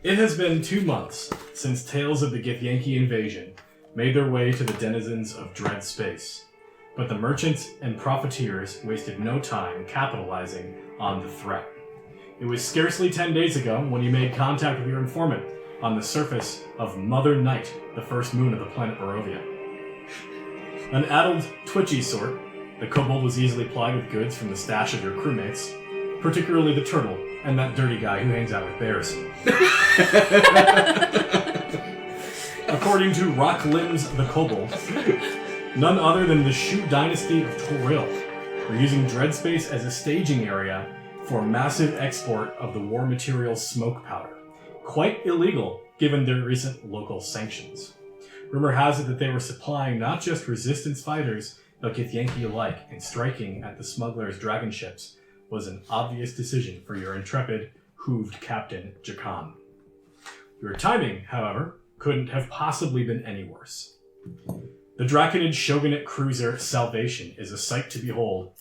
It has been 2 months since tales of the Githyanki invasion made their way to the denizens of Dread Space, but the merchants and profiteers wasted no time capitalizing on the threat. It was scarcely 10 days ago when you made contact with your informant on the surface of Mother Night, the first moon of the planet Barovia. An addled, twitchy sort, the kobold was easily plied with goods from the stash of your crewmates, particularly the turtle and that dirty guy who hangs out with bears. According to Rock Limbs the Kobold, none other than the Shou dynasty of Toril were using Dreadspace as a staging area for massive export of the war materials smoke powder. Quite illegal, given their recent local sanctions. Rumor has it that they were supplying not just resistance fighters, but Githyanki alike, and striking at the smugglers' dragon ships was an obvious decision for your intrepid, hooved captain, Jakan. Your timing, however, couldn't have possibly been any worse. The Draconid Shogunate cruiser Salvation is a sight to behold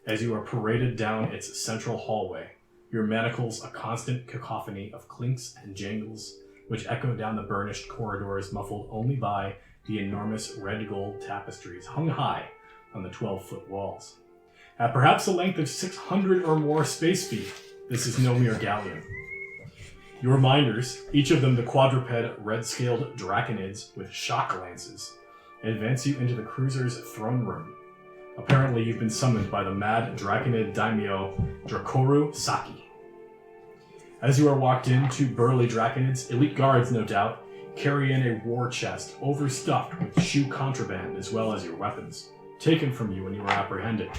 as you are paraded down its central hallway, your manacles a constant cacophony of clinks and jangles which echo down the burnished corridors muffled only by the enormous red gold tapestries hung high on the 12-foot walls. At perhaps a length of 600 or more space feet, this is no mere galleon. Your minders, each of them the quadruped red-scaled draconids with shock lances, advance you into the cruiser's throne room. Apparently you've been summoned by the mad draconid daimyo Dracoru Saki. As you are walked in, two burly draconids, elite guards no doubt, carry in a war chest overstuffed with Shou contraband as well as your weapons, taken from you when you were apprehended.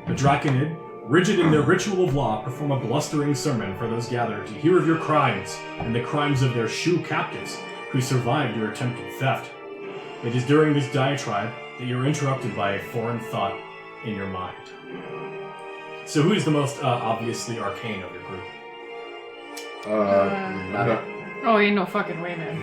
The Draconid, rigid in their ritual of law, perform a blustering sermon for those gathered to hear of your crimes and the crimes of their Shou captives who survived your attempted theft. It is during this diatribe that you're interrupted by a foreign thought in your mind. So who is the most obviously arcane of your group? Oh, ain't no fucking way, man.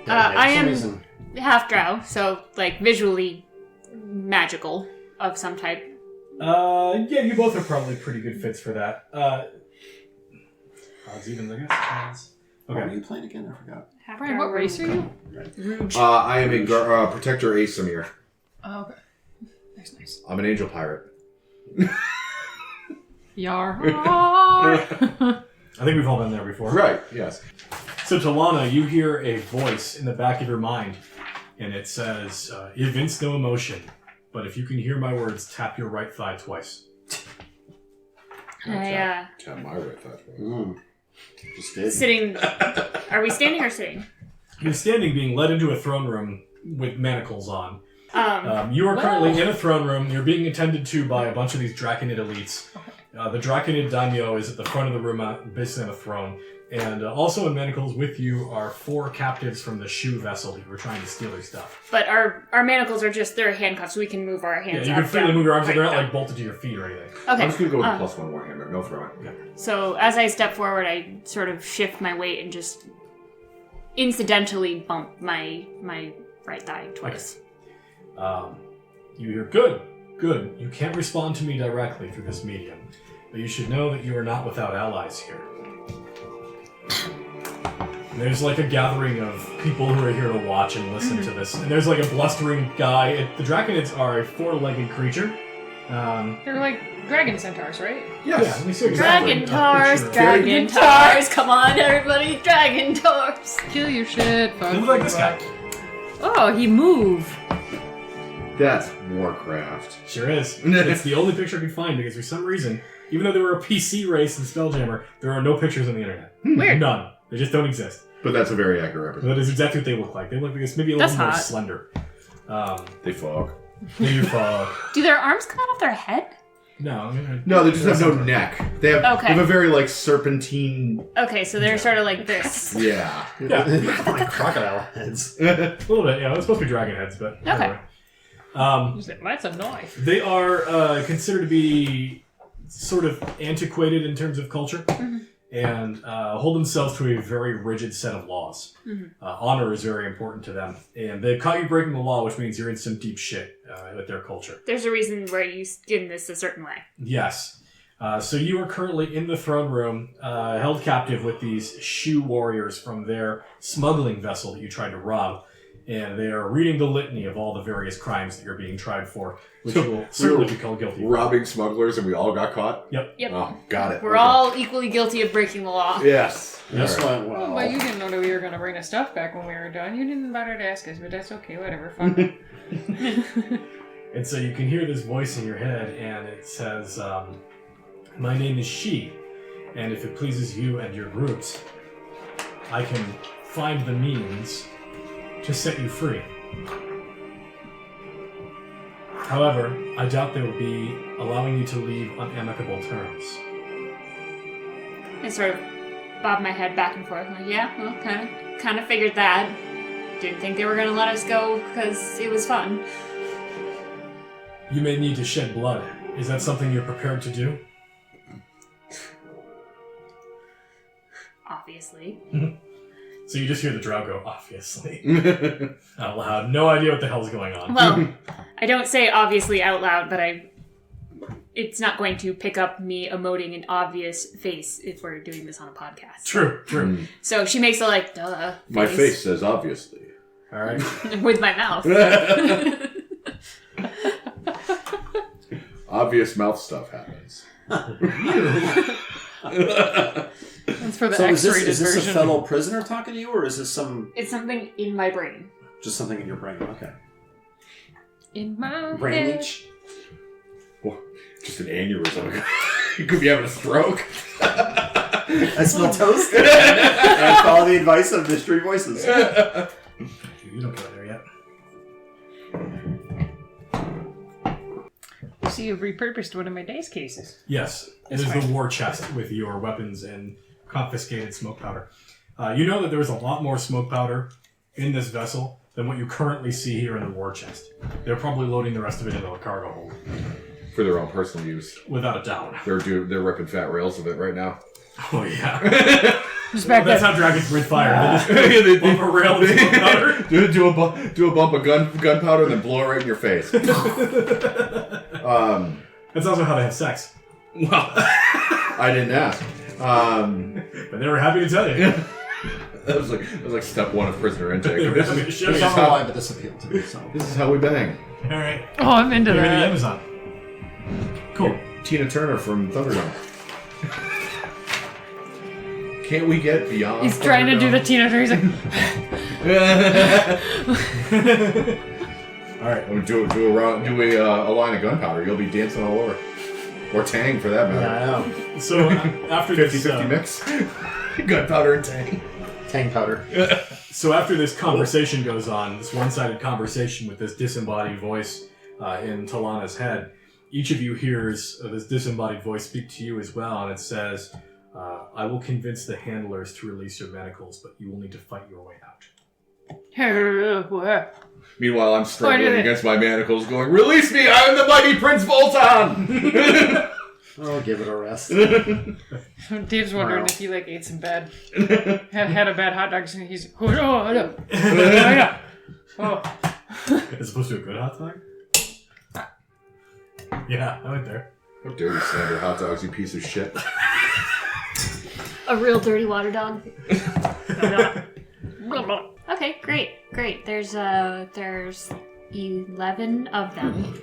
I am half-drow, so, like, visually magical of some type. Yeah, you both are probably pretty good fits for that. Odds even, I guess. Okay. What are you playing again? I forgot. Brian, what race are you? Rouge. I am a protector aasimar. Oh, okay. Nice. I'm an angel pirate. Yar. I think we've all been there before. Right, yes. So, Tallana, you hear a voice in the back of your mind, and it says, evince no emotion, but if you can hear my words, tap your right thigh twice. I, Tap my right thigh twice. Just did. sitting. Are we standing or sitting? You're standing, being led into a throne room with manacles on. You are Well. currently in a throne room. You're being attended to by a bunch of these Draconid elites. The Draconid daimyo is at the front of the room, basically on a throne. And also in manacles with you are 4 captives from the Shou vessel who were trying to steal their stuff. But our manacles are just, they're handcuffs, so we can move our hands Yeah, you up, can freely down, move your arms, right, they're not down. like bolted to your feet or anything. Okay. I'm just going to go with the +1 warhammer. No throwing. So as I step forward, I sort of shift my weight and just incidentally bump my right thigh twice. You hear, good. You can't respond to me directly through this medium, but you should know that you are not without allies here. And there's like a gathering of people who are here to watch and listen to this. And there's like a blustering guy. The Draconids are a 4-legged creature. They're like dragon centaurs, right? Yeah, let me see Dragon exactly. Tars, Dragon Tars, come on everybody, Dragon Tars. Kill your shit. Fuck. They look like this guy. Oh, he moved. That's Warcraft. Sure is. It's the only picture I could find because for some reason, even though they were a PC race in Spelljammer, there are no pictures on the internet. Weird. None. They just don't exist. But that's a very accurate representation. That is exactly what they look like. They look like it's maybe a That's little more hot. slender. They fog. They do fuck. Do their arms come out of their head? No. No, they just have no neck. They have, Okay. they have a very, like, serpentine... Okay, so they're sort of like this. Yeah. Yeah. Like crocodile heads. A little bit, yeah. It's supposed to be dragon heads, but anyway. That's a knife. They are considered to be sort of antiquated in terms of culture and hold themselves to a very rigid set of laws. Honor is very important to them. And they've caught you breaking the law, which means you're in some deep shit with their culture. There's a reason where you skin this a certain way. Yes. So you are currently in the throne room, held captive with these Shou warriors from their smuggling vessel that you tried to rob. And they are reading the litany of all the various crimes that you're being tried for, which you will certainly be called guilty of. Robbing smugglers and we all got caught? Yep. Oh, got it. We're all equally guilty of breaking the law. Yes. This All right. went Oh, well. but you didn't know that we were going to bring the stuff back when we were done. You didn't bother to ask us, but that's okay. Whatever. Fine. And so you can hear this voice in your head, and it says, my name is She, and if it pleases you and your groups, I can find the means to set you free. However, I doubt they will be allowing you to leave on amicable terms. I sort of bob my head back and forth. Like, yeah, well, kind of figured that. Didn't think they were going to let us go because it was fun. You may need to shed blood. Is that something you're prepared to do? Obviously. So you just hear the drow go, obviously, out loud. No idea what the hell's going on. Well, I don't say obviously out loud, but it's not going to pick up me emoting an obvious face if we're doing this on a podcast. True. So she makes a like, duh. My face says obviously. All right. With my mouth. Obvious mouth stuff happens. That's for the So X-rated is this a version. fellow prisoner talking to you, or is this It's something in my brain. just something in your brain? Okay. In my Brain head. leech? Well, just an aneurysm. You could be having a stroke. I smell toast. And I follow the advice of mystery voices. You don't go there yet. So you've repurposed one of my dice cases. Yes, it is the war chest with your weapons and confiscated smoke powder. You know that there is a lot more smoke powder in this vessel than what you currently see here in the war chest. They're probably loading the rest of it into a cargo hold, For their own personal use. without a doubt. They're ripping fat rails of it right now. Oh yeah. Just back That's that. how dragons breathe fire. They just bump a rail with smoke powder. do a bump of gunpowder and then blow it right in your face. That's also how they have sex. Well, I didn't ask. But they were happy to tell you. That was like step one of prisoner intake. They were happy to show I you. don't know why, but this appealed to me. So. This is how we bang. All right. Oh, I'm into Give me the that. Amazon. Cool. Tina Turner from Thunderdome. Can't we get beyond? He's trying to do the Tina Turner. He's like, All right. Do a line of gunpowder. You'll be dancing all over. Or Tang, for that Yeah, matter. I know. So after this, 50-50 mix. Gunpowder and Tang. Tang powder. so after this conversation goes on, this one-sided conversation with this disembodied voice in Tallana's head, each of you hears this disembodied voice speak to you as well, and it says, "I will convince the handlers to release your manacles, but you will need to fight your way out." Meanwhile, I'm struggling Why did it- against my manacles, going, "Release me! I am the mighty Prince Voltan!" I'll give it a rest. Dave's wondering Wow. if he ate some bad, had a bad hot dog, and he's oh. As opposed to a good hot dog? Yeah, I went there. How dare you slander hot dogs, you piece of shit. A real dirty water dog. Okay, great. There's 11 of them,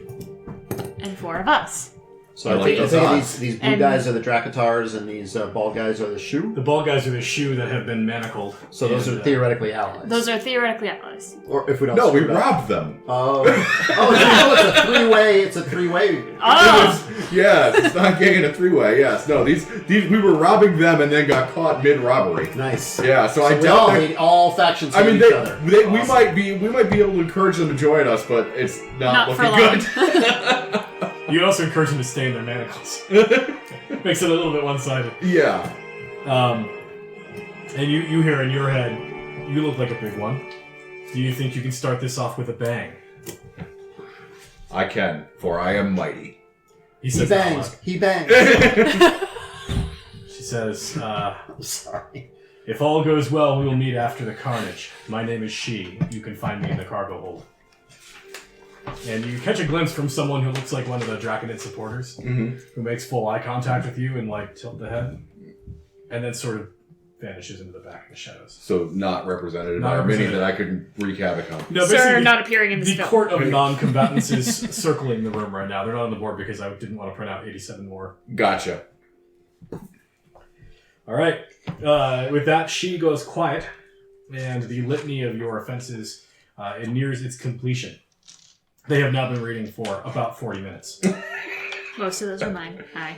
and 4 of us. So I I like think, those I think odds. these blue And- guys are the Dracotars, and these bald guys are the Shou. The bald guys are the Shou that have been manacled. So those and, are theoretically allies. Those are theoretically allies. Or if we don't. No, we screw it up. robbed them. Oh, it's a three-way. It's a three-way. Oh! Yes, it's not gang in a three-way. Yes, no, these we were robbing them and then got caught mid-robbery. Nice. Yeah, so I we doubt all they- hate all factions. I mean, hate each other. we Awesome. might be able to encourage them to join us, but it's not Not for looking long. good. You can also encourage them to stay in their manacles. Makes it a little bit one-sided. Yeah. And you hear in your head, you look like a big one. Do you think you can start this off with a bang? I can, for I am mighty. He He says, bangs. He bangs. She says, I'm sorry. if all goes well, we will meet after the carnage. My name is She. You can find me in the cargo hold. And you catch a glimpse from someone who looks like one of the Draconid supporters, who makes full eye contact with you and like tilt the head, and then sort of vanishes into the back of the shadows. So not represented Not by a mini represented. that I could wreak havoc on. No, Sir, basically, not appearing in this the film. court of non-combatants is circling the room right now. They're not on the board because I didn't want to print out 87 more. Gotcha. All right. With that, she goes quiet, and the litany of your offenses it nears its completion. They have now been reading for about 40 minutes. Most of those are mine. Hi.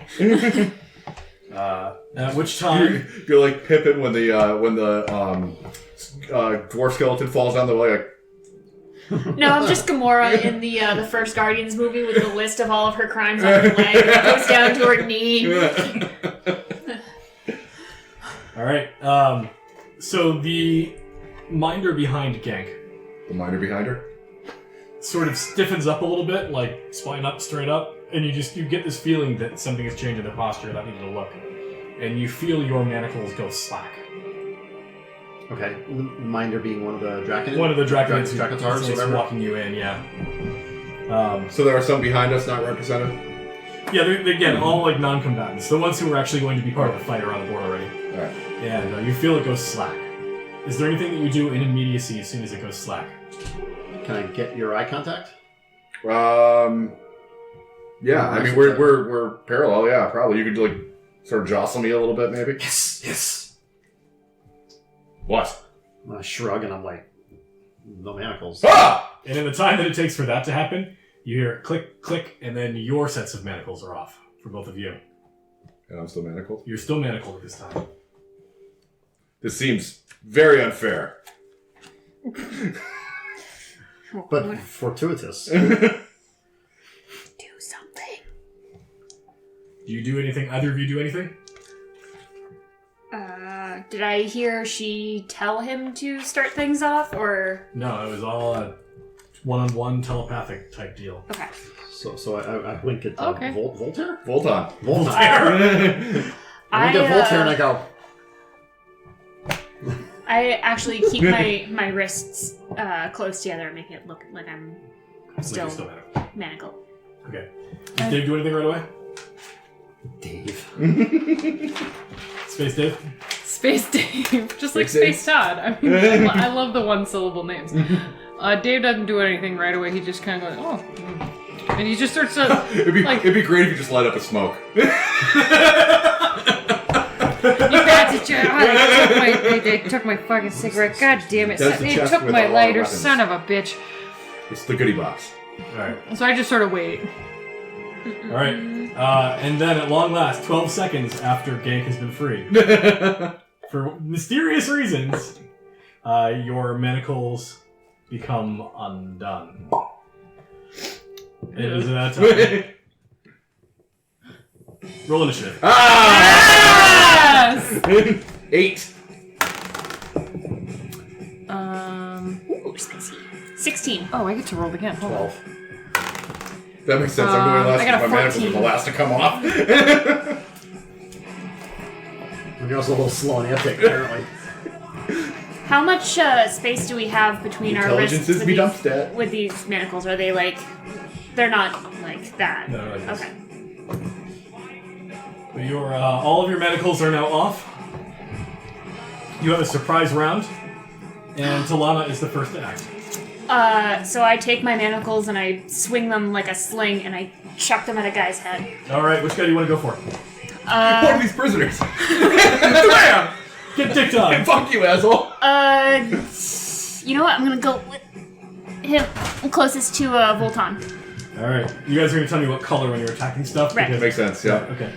At which time... You're like Pippin when the dwarf skeleton falls down the way. Like, No, I'm just Gamora in the first Guardians movie with the list of all of her crimes on her leg. It goes down to her knee. All right. So the minder behind Gank the miner behind her. sort of stiffens up a little bit, like spine up, straight up, and you get this feeling that something has changed in their posture without needing to look. And you feel your manacles go slack. Okay. Minder being one of the Draconid? One of the Draconids Dracotars, is whatever. walking you in, yeah. So there are some behind us not represented? Yeah, they're again, all like non-combatants. The ones who are actually going to be part of the fight are on the board already. Alright. And you feel it goes slack. Is there anything that you do in immediacy as soon as it goes slack? Can I get your eye contact? Yeah, I mean, we're parallel, yeah, probably. You could, like, sort of jostle me a little bit, maybe? Yes. What? I shrug and I'm like, no manacles. Ah! And in the time that it takes for that to happen, you hear click, click, and then your sets of manacles are off for both of you. And I'm still manacled? You're still manacled at this time. This seems very unfair. But fortuitous. Do something. Do you do anything? Either of you do anything? Did I hear she tell him to start things off, or? No, it was all a one-on-one telepathic type deal. Okay. So I wink at Okay. Voltaire? Voltan. Voltaire. I wink at Voltaire and I go, I actually keep my wrists close together, making it look like I'm still Still manacled. manacled. Okay. Does Dave do anything right away? Dave. Space Dave? Space Dave, just like Space Space Todd. I mean, I love the one-syllable names. Dave doesn't do anything right away. He just kind of goes, oh, and he just starts to It'd be like. great if you just light up a smoke. You bastard! They took my fucking cigarette. God damn it! That's the They chest took with my all our lighter. weapons. Son of a bitch. It's the goodie box. Alright. So I just sort of wait. Alright. And then at long last, 12 seconds after Gank has been freed, for mysterious reasons, your manacles become undone. It is that time. Roll initiative. Yes! 8. Ooh, spicy. 16. Oh, I get to roll again. Hold on. 12. That makes sense. I'm going last I got a because my manacles are 14. the last to come off. And you're also a little slow on the uptake, apparently. How much space do we have between our Intelligence wrists is me dump stat. with these manacles? Are they like... They're not like that. No, like this. Okay. But all of your manacles are now off. You have a surprise round, and Tallana is the first to act. So I take my manacles and I swing them like a sling and I chuck them at a guy's head. Alright, which guy do you want to go for? One of these prisoners. Bam! Get dicked on! Fuck you, asshole. You know what? I'm gonna go with him closest to Voltan. Alright, you guys are going to tell me what color when you're attacking stuff? Right. because- Makes sense, yeah. Okay.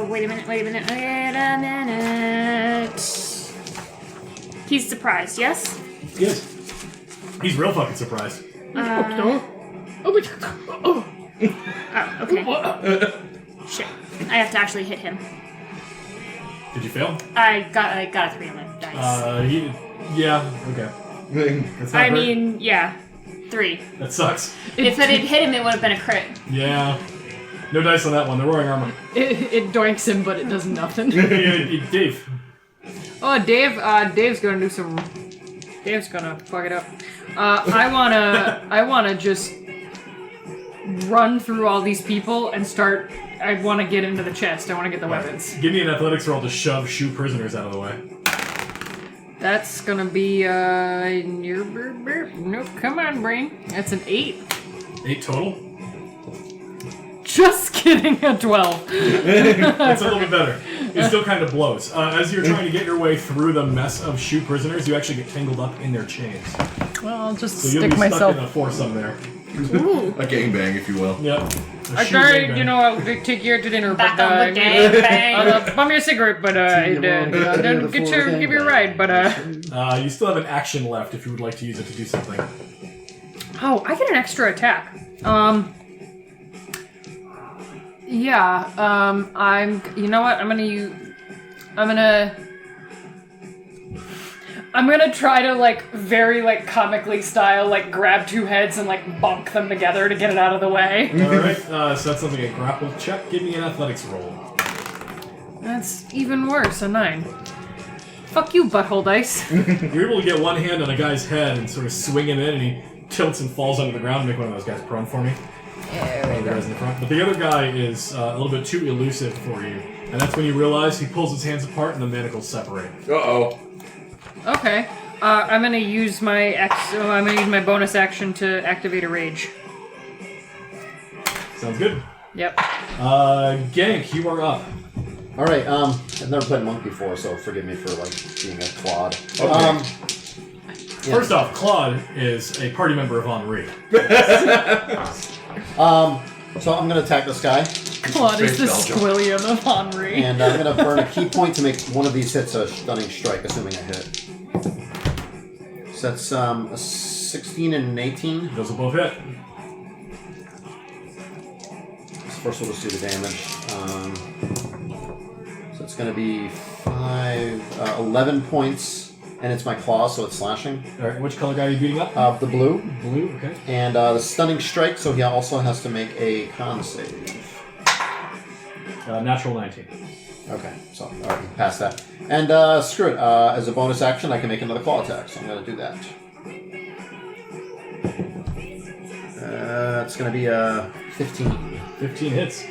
Wait a minute. He's surprised, yes? Yes. He's real fucking surprised. Oh, okay. Shit. I have to actually hit him. Did you fail? I got a 3 on my dice. Yeah, okay. That's not I great. mean, yeah. 3. That sucks. If it had hit him, it would have been a crit. Yeah. No dice on that one. They're wearing armor. It doinks him, but it does nothing. Dave. Oh, Dave's gonna do some Dave's gonna fuck it up. I wanna just run through all these people and start. I want to get into the chest. I want to get the weapons. Give me an athletics roll to shove Shou prisoners out of the way. That's gonna be nope. Come on, brain. That's an 8. 8 total. Just kidding. A 12. It's a little bit better. It still kind of blows. As you're trying to get your way through the mess of Shou prisoners, you actually get tangled up in their chains. Well, I'll just So you'll stick be myself. stuck in a foursome there. A gangbang, if you will. Yep. I tried, I'll take you out to dinner, Back but on the gangbang. I'll bum you a cigarette, but I'd give you a ride, but You still have an action left if you would like to use it to do something. oh, I get an extra attack. You know what? I'm gonna try to very comically style grab two heads and bonk them together to get it out of the way. Alright, so that's something a grapple check. Give me an athletics roll. That's even worse, a 9. Fuck you, butthole dice. You're able to get one hand on a guy's head and sort of swing him in, and he tilts and falls onto the ground and make one of those guys prone for me. One of the guys in the front. But the other guy is a little bit too elusive for you, and that's when you realize he pulls his hands apart and the manacles separate. Uh-oh. Okay. I'm gonna use my bonus action to activate a rage. Sounds good. Yep. Gank, you are up. All right. I've never played monk before, so forgive me for being a clod. Okay. First off, Claude is a party member of Henri. So I'm gonna attack this guy, Claude is the Belgium. squilliam of Henri. and I'm gonna burn a key point to make one of these hits a stunning strike, assuming I hit. So that's a 16 and an 18. Those will both hit. So first we'll just do the damage. So it's gonna be 11 points, and it's my claw, so it's slashing. Alright, which color guy are you beating up? The blue. Blue, okay. And the stunning strike, so he also has to make a con save. Natural 19. Okay, so alright, pass that. And screw it. As a bonus action, I can make another claw attack, so I'm going to do that. It's going to be 15. 15 hits.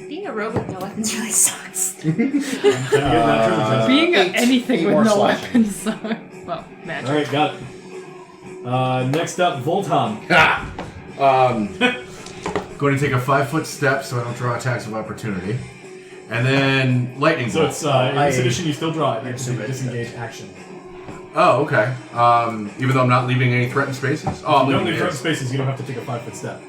Being a rogue with no weapons really sucks. Being eight anything more with no slashing. weapons. Well, magic. Alright, got it. Next up, Voltan. Going to take a 5-foot step so I don't draw attacks of opportunity. And then lightning So bolt. it's, in this edition, you still draw it. You have to do a disengage action. Oh, okay. Even though I'm not leaving any threatened spaces? Oh, I'm You don't leaving leave front it. spaces, you don't have to take a 5-foot step.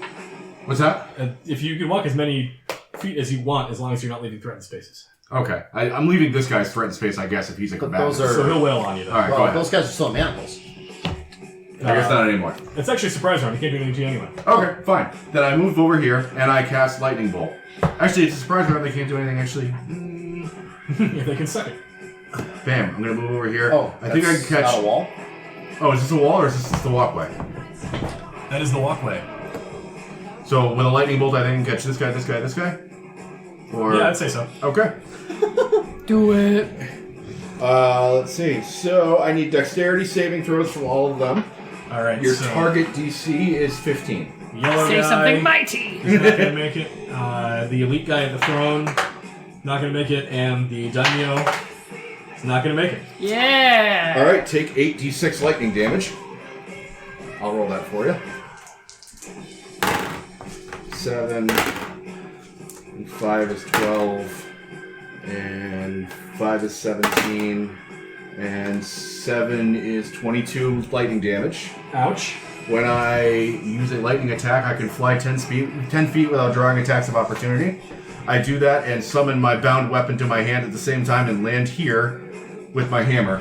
What's that? If you can walk as many feet as you want, as long as you're not leaving threatened spaces. Okay. I'm leaving this guy's threatened space, I guess, if he's a But combatant. those are- So he'll wail on you, though. Alright, go Well, ahead. those guys are still manacles. I guess not anymore. It's actually a surprise round. He can't do anything to you anyway. Okay, fine. Then I move over here and I cast lightning bolt. Actually, it's a surprise round. They can't do anything. Actually, Yeah, they can suck it. bam! I'm gonna move over here. Oh, I think I can that's catch. not a wall? Oh, is this a wall or is this just the walkway? That is the walkway. So with a lightning bolt, I think I can catch this guy, this guy, this guy. Or Yeah, I'd say so. okay. Do it. Let's see. So I need dexterity saving throws from all of them. Alright, Your so target DC is 15. yellow Say guy something mighty. is not going to make it. The elite guy at the throne, not going to make it. And the daimyo is not going to make it. Yeah. All right, take 8d6 lightning damage. I'll roll that for you. 7 and 5 is 12, and 5 is 17, and 7 is 22 lightning damage. Ouch. When I use a lightning attack, I can fly 10 feet without drawing attacks of opportunity. I do that and summon my bound weapon to my hand at the same time and land here with my hammer.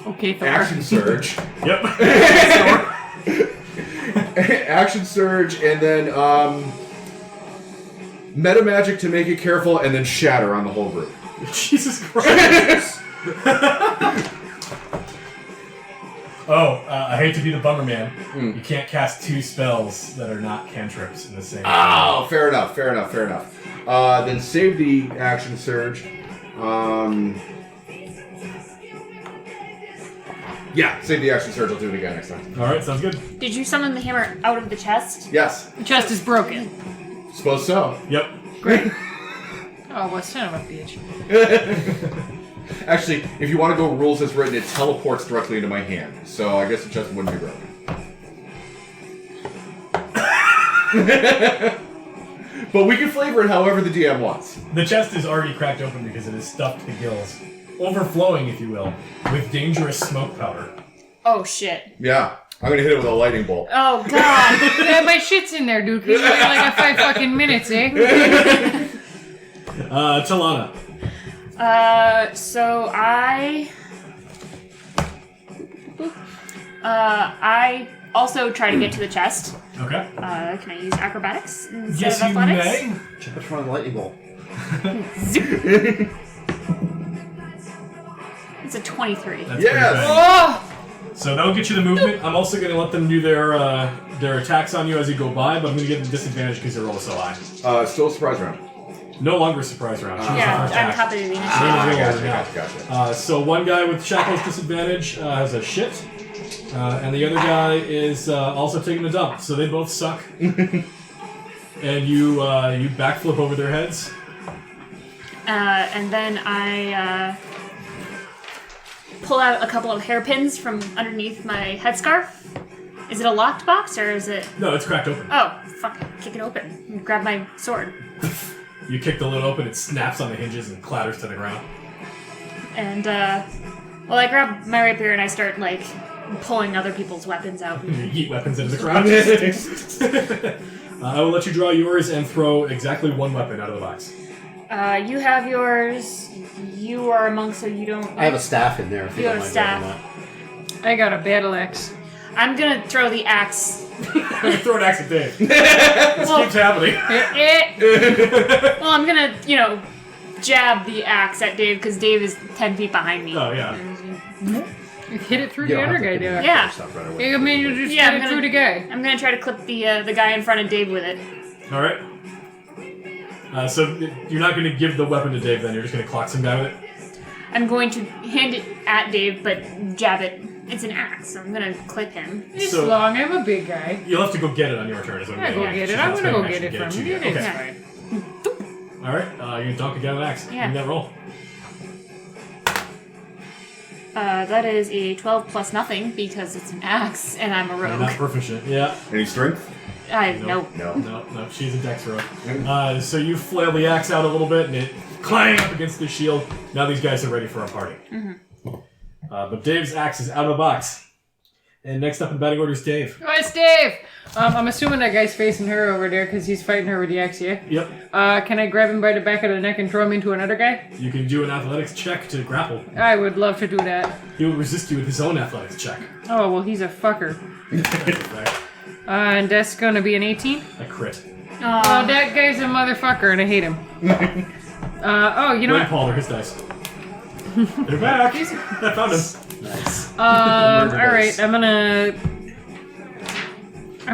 Okay, Thor. Action surge. Yep. Action surge, and then meta magic to make it careful, and then shatter on the whole group. Jesus Christ. I hate to be the bummer man. You can't cast 2 spells that are not cantrips in the same Oh, fair enough. Then save the action surge. Yeah, save the action surge. I'll do it again next time. All right, sounds good. Did you summon the hammer out of the chest? Yes. The chest is broken. Suppose so. Yep. Great. Oh, what son of a bitch. Actually, if you want to go rules as written, it teleports directly into my hand. So I guess the chest wouldn't be broken. But we can flavor it however the DM wants. The chest is already cracked open because it is stuffed to the gills, overflowing, if you will, with dangerous smoke powder. Oh shit. Yeah. I'm going to hit it with a lightning bolt. Oh god. Yeah, my shit's in there, dude. 'Cause you got like a 5 fucking minutes, eh? Tallana. So I also try to get to the chest. Okay. Can I use acrobatics instead Yes, of you athletics? may. Check which one of the lightning bolt. It's a 23. That's Yes! pretty big. Oh! So that'll get you the movement. I'm also going to let them do their attacks on you as you go by, but I'm going to give them disadvantage because they're all so high. Still a surprise round. No longer a surprise round. Choose Yeah, the first I'm act. top of the initiative. Gotcha. So one guy with shackles disadvantage has a shit, and the other guy is also taking a dump. So they both suck. And you backflip over their heads. And then I pull out a couple of hairpins from underneath my headscarf. Is it a locked box or is it... No, it's cracked open. Oh, fuck. Kick it open. Grab my sword. You kick the lid open, it snaps on the hinges and clatters to the ground. And, well, I grab my rapier and I start, like, pulling other people's weapons out. You yeet weapons into the crowd. I will let you draw yours and throw exactly one weapon out of the box. You have yours. You are a monk, so you don't... I have a staff in there if you You don't have a mind grabbing staff. that. I got a battle axe. I'm gonna throw the axe. Throw an axe at Dave. This keeps happening. Well, I'm gonna, jab the axe at Dave, because Dave is 10 feet behind me. Oh, yeah. You hit it through You the don't other have to guy, give me dude. that Yeah. kind of stuff right away. I mean, you just Yeah, hit I'm it through the guy. I'm gonna try to clip the guy in front of Dave with it. All right. So you're not going to give the weapon to Dave then, you're just going to clock some guy with it? I'm going to hand it at Dave, but jab it. It's an axe, so I'm gonna clip him. It's So- long. I'm a big guy. You'll have to go get it on your turn. Is what I go mean. get She's it. not I'm gonna spending go get action it to from to you. Okay. It's Yeah. fine. All right. You're gonna dunk again with an axe. Yeah. Give me that roll. That is a 12 plus nothing because it's an axe and I'm a You're not rogue. proficient. Yeah. Any strength? No. No. No. She's a dex rogue. So you flail the axe out a little bit, and it clang up against the shield. Now these guys are ready for a party. But Dave's axe is out of the box. And next up in batting order is Dave. Oh, it's Dave! I'm assuming that guy's facing her over there because he's fighting her with the axe, yeah? Yep. Can I grab him by the back of the neck and throw him into another guy? You can do an athletics check to grapple. I would love to do that. He will resist you with his own athletics check. Oh, well, he's a fucker. Right. And that's gonna be an 18? A crit. Oh, that guy's a motherfucker and I hate him. You know Wait, what? Paul, they're his dice. They're back. I found him. Nice. Alright, I'm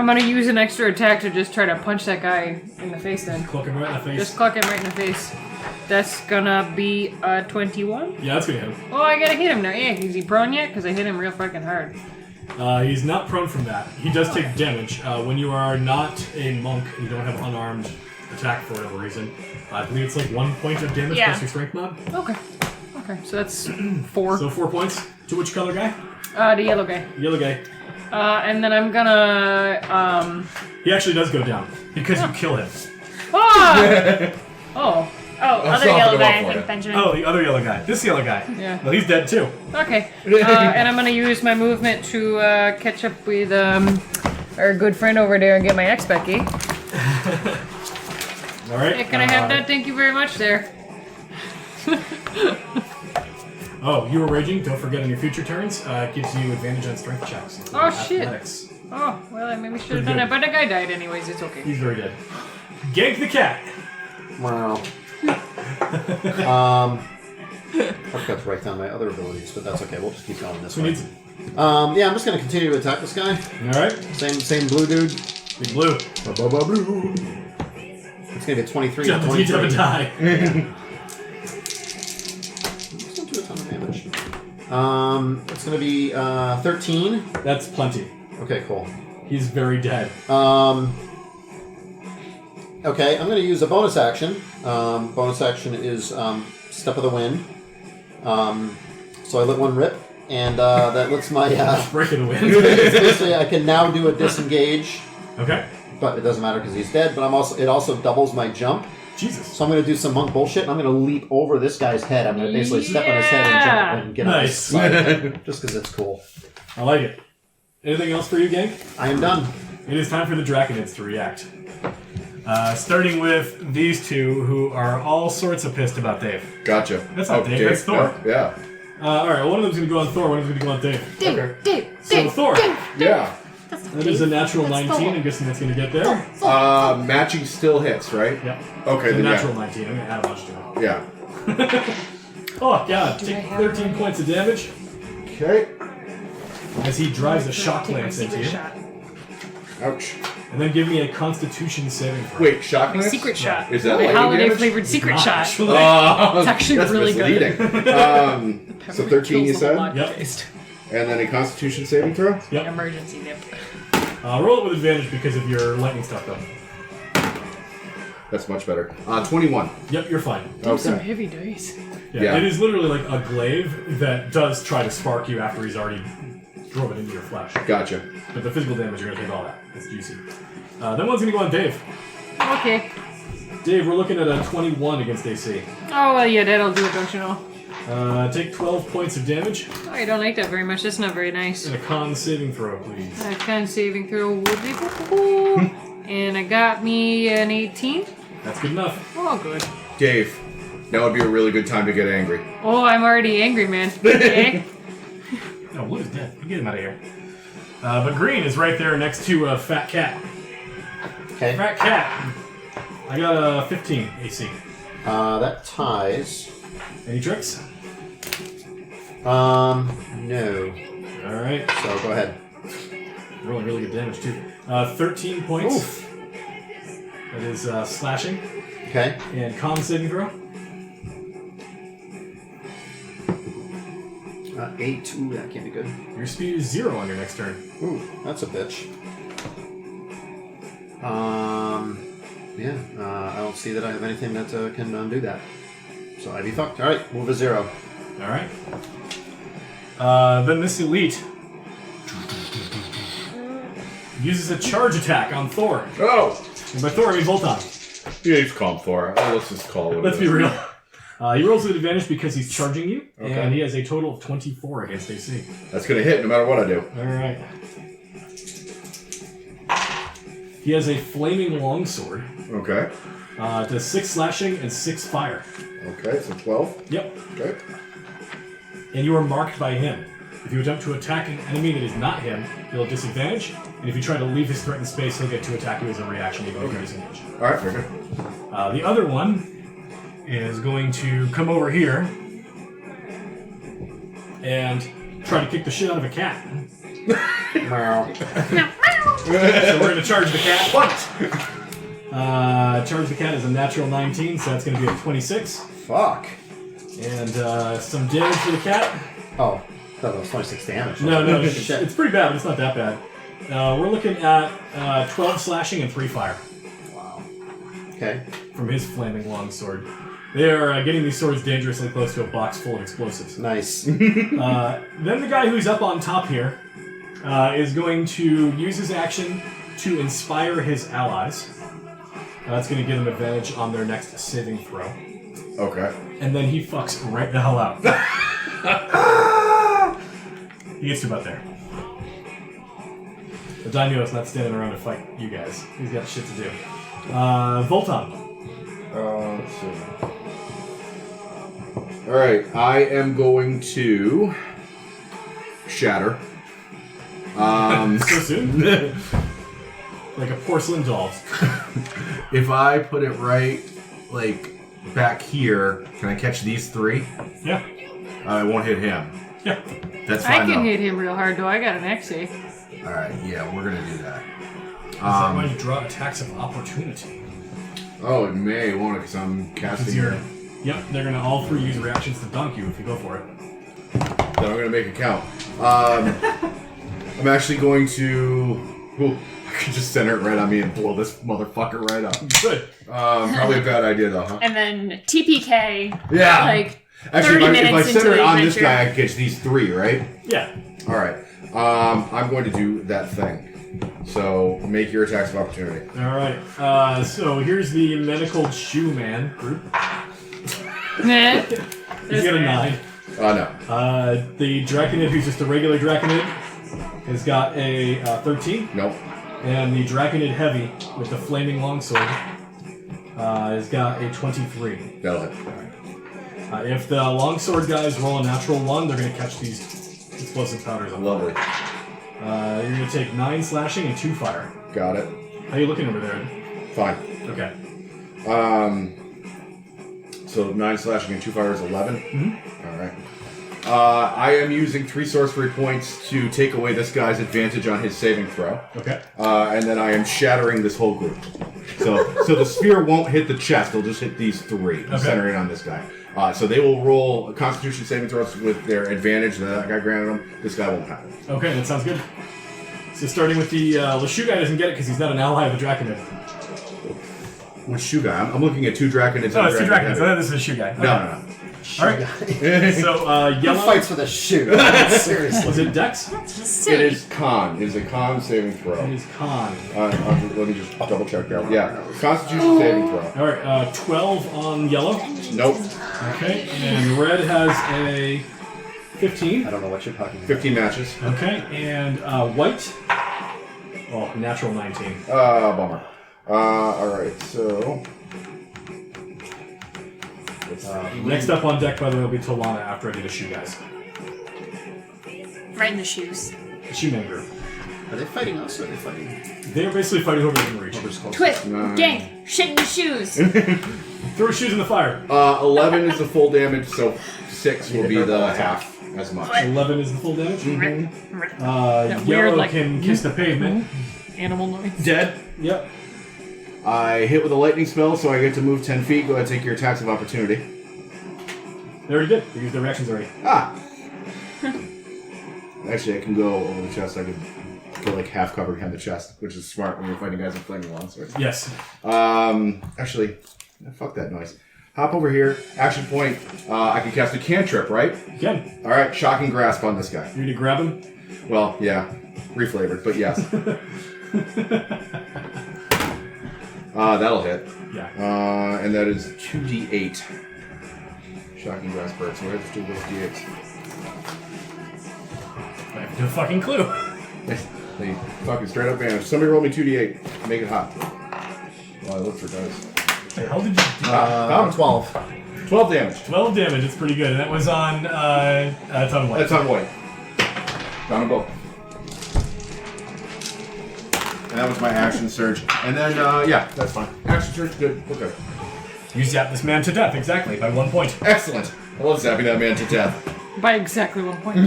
gonna use an extra attack to just try to punch that guy in the face then. Cloak him right in the face. Just clock him right in the face. That's gonna be a 21. Yeah, that's gonna hit him. Oh, I gotta hit him now. Yeah, is he prone yet? Because I hit him real fucking hard. He's not prone from that. He does take damage. When you are not a monk and you don't have unarmed attack for whatever reason, I believe it's like 1 point of damage Yeah. plus your strength mod. Okay. Okay, so that's 4. So 4 points. To which color guy? The yellow guy. Yellow guy. And then I'm gonna, He actually does go down because you kill him. Ah! Oh. Other soften yellow him guy, up I for think, you. Benjamin. Oh, the other yellow guy. This yellow guy. Yeah. Well, he's dead too. Okay. And I'm gonna use my movement to catch up with our good friend over there and get my axe back, eh? All right. Yeah, can I have that? Thank you very much there. Oh, you were raging. Don't forget on your future turns. It gives you advantage on strength checks. Oh, shit. Athletics. Oh, well, I maybe should Pretty have done good. that, but the guy died anyways, it's okay. He's very dead. Gank the cat. Wow. I forgot to write down my other abilities, but that's okay. We'll just keep going this Who way. needs it? Yeah, I'm just gonna continue to attack this guy. All right. Same blue dude. Big blue. Blue. It's gonna be a 23. Jump the beat up and die. Let's not do a ton of damage. It's going to be 13. That's plenty. Okay, cool. He's very dead. Okay, I'm going to use a bonus action. Bonus action is Step of the Wind. So I let one rip, and that lets my... Break of the wind. basically, I can now do a disengage, Okay. but it doesn't matter because he's dead. But it also doubles my jump. Jesus. So I'm going to do some monk bullshit, and I'm going to leap over this guy's head. I'm going to basically step on his head and jump and get on his Nice. side, just because it's cool. I like it. Anything else for you, Gank? I am done. It is time for the Draconids to react. Starting with these two, who are all sorts of pissed about Dave. Gotcha. That's not Dave, that's Thor. No, yeah. Alright, well, one of them's going to go on Thor, one of them's going to go on Dave. Dave, Okay. Dave, So, Dave, Thor. Dave. Yeah. That's not That is a Dave. natural That's 19. Thor. I'm guessing that's going to get there. Matching still hits, right? Yep. Okay, It's a then natural yeah. 19. I'm going to add a bunch to it. Yeah. Oh, God. Do I Take have 13 points of damage Okay. as he drives a shock Take my lance into secret you. shot. Ouch. And then give me a Constitution saving throw. Wait, shock My lance? secret shot. Is that my lightning holiday damage? flavored secret Not shot. actually. It's actually that's really good. misleading. So 13 you Kills the said? vodka Yep. taste. And then a Constitution saving throw? Yep. Emergency dip. Roll it with advantage because of your lightning stuff, though. That's much better. 21. Yep, you're fine. Do some Okay. heavy dice. Yeah, it is literally like a glaive that does try to spark you after he's already drove it into your flesh. Gotcha. But the physical damage, you're going to take all that. It's juicy. Then one's going to go on Dave. Okay. Dave, we're looking at a 21 against AC. Oh, well, yeah, that'll do it, don't you know? Take 12 points of damage Oh, I don't like that very much. That's not very nice. and a con saving throw, please. Con saving throw would be cool. And it got me an 18. That's good enough. Oh, good. Dave, now would be a really good time to get angry. Oh, I'm already angry, man. Okay. No, Blue is dead. You get him out of here. But Green is right there next to Fat Cat. Okay. Fat Cat. I got a 15 AC. That ties. Any tricks? No. Alright. So go ahead. Rolling really good damage, too. 13 points. Oof. That is slashing. Okay. And con saving throw. 8. Ooh, that can't be good. Your speed is 0 on your next turn. Ooh, that's a bitch. Yeah, I don't see that I have anything that can undo that. So I'd be fucked. Alright, move a 0. Alright. Then this elite uses a charge attack on Thor. Oh! And by Thor, I mean Voltan. Yeah, he's calm for it. Let's just call it. Let's be real. He rolls with advantage because he's charging you, Okay. and he has a total of 24 against AC. That's gonna hit no matter what I do. Alright. He has a flaming longsword. Okay. Does 6 slashing and 6 fire. Okay, so 12. Yep. Okay. And you are marked by him. If you attempt to attack an enemy that is not him, he'll have disadvantage. And if you try to leave his threatened space, he'll get to attack you as a reaction, even if you disengage. Alright, very good. The other one is going to come over here and try to kick the shit out of a cat. Meow. So we're going to charge the cat. What? Charge the cat is a natural 19, so that's going to be a 26. Fuck. And some damage for the cat. Oh, I thought it was 26 damage. No, Shit. it's pretty bad, but it's not that bad. We're looking at 12 slashing and 3 fire Wow. Okay. from his flaming longsword. They are getting these swords dangerously close to a box full of explosives. Nice. Then the guy who's up on top here is going to use his action to inspire his allies. That's going to give them advantage on their next saving throw. Okay. And then he fucks right the hell out. He gets to about there. The daimyo's not standing around to fight you guys. He's got shit to do. Voltan. Let's see. Alright, I am going to shatter. So soon? Like a porcelain doll. If I put it right, like, back here, can I catch these 3? Yeah. I won't hit him. Yeah. That's I fine can though. hit him real hard, though. I got an XA. Alright, yeah, we're gonna do that. Is that why you draw attacks of opportunity? Oh, it may, won't it? Because I'm Because casting you're... it. Yep, they're going to all 3 use reactions to dunk you if you go for it. Then I'm going to make it count. I'm actually going to... Ooh, I could just center it right on me and blow this motherfucker right up. Good. Probably a bad idea, though, huh? And then TPK. Yeah. Like, Actually, 30 if I minutes center into it the on this adventure. guy, I catch these 3, right? Yeah. All right. I'm going to do that thing. So make your attacks of opportunity. All right. So here's the medical Shou man group. Nah. He's got a 9. No. The Draconid, who's just a regular Draconid, has got a 13. Nope. And the Draconid Heavy with the flaming longsword has got a 23. That'll hit. If the longsword guys roll a natural 1, they're going to catch these explosive powders on Lovely. You're going to take 9 slashing and 2 fire. Got it. How you looking over there? Fine. Okay. So 9 slashing and 2 fire is 11. Mm-hmm. All right. I am using 3 sorcery points to take away this guy's advantage on his saving throw. Okay. And then I am shattering this whole group. So the sphere won't hit the chest; it'll just hit these 3, centering on this guy. So they will roll Constitution saving throws with their advantage that guy granted them. This guy won't have it. Okay, that sounds good. So starting with the Shou guy doesn't get it because he's not an ally of the Draconid. Which Shou guy? I'm looking at 2 Draconids. Oh, it's 2 Draconids. I thought this is a Shou guy. Okay. No. All right. So Who yellow. fights with a shoe? Seriously. Was it Dex? It Silly. is Con. It is a Con saving throw. It is Con. Let me just double check that one. Yeah, Constitution saving throw. All right. 12 on yellow. Nope. Okay. And red has a 15. I don't know what you're talking about. 15 matches. Okay. And white. Oh, natural 19. Bummer. All right. So. Next up on deck, by the way, will be Tallana after I do the Shou guys. Right in the shoes. The Shou man group. Are they fighting us or are they fighting? They're basically fighting whoever they can reach. Twit. 9. Gank. Shit in the shoes. Throw shoes in the fire. 11 is the full damage, so 6 will be the half as much. 11 is the full damage. That weird, Yellow like, can kiss the pavement. Animal noise. Dead. Yep. I hit with a lightning spell, so I get to move 10 feet. Go ahead and take your attacks of opportunity. They already did. They used their reactions already. Actually, I can go over the chest. I could go like half cover behind the chest, which is smart when you're fighting guys with flaming longswords. Yes. Actually, fuck that noise. Hop over here. Action point. I can cast a cantrip, right? You can. All right. Shocking grasp on this guy. You need to grab him. Well, yeah, reflavored, but yes. That'll hit. Yeah. And that is 2d8. Shocking grasp bird. So I have to do those d8s. I have no fucking clue. They fucking straight up damage. Somebody roll me 2d8. Make it hot. Well, I look for dice. What the hell did you do? 12. 12 damage. 12 damage. It's pretty good. And that was on Ton White. That's on white. Down a bow. And that was my action surge. And then, yeah, that's fine. Action surge, good. Okay. You zapped this man to death, exactly, by 1 point. Excellent. I love zapping that man to death. By exactly 1 point.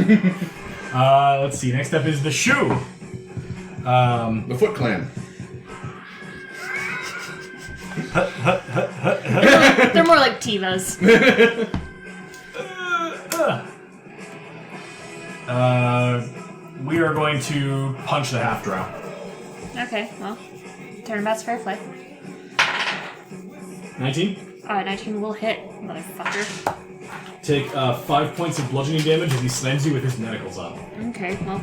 Let's see. Next up is the Shou. The Foot Clan. They're more like Tivas. We are going to punch the half-drow. Okay, well, turnabout's fair play. 19. 19 will hit, motherfucker. Take 5 points of bludgeoning damage as he slams you with his manacles on. Okay, well,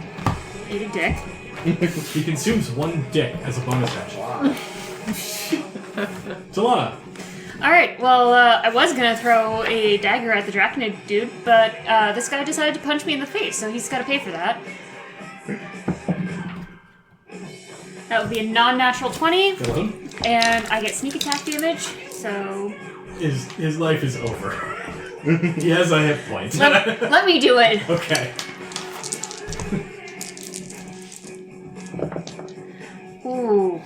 eat a dick. He consumes 1 dick as a bonus action. Tallana. Alright, well, I was gonna throw a dagger at the Draconid dude, but this guy decided to punch me in the face, so he's gotta pay for that. That would be a non-natural 20, Hello? and I get sneak attack damage, so... His life is over. He has a hit point. Let me do it! Okay. Ooh.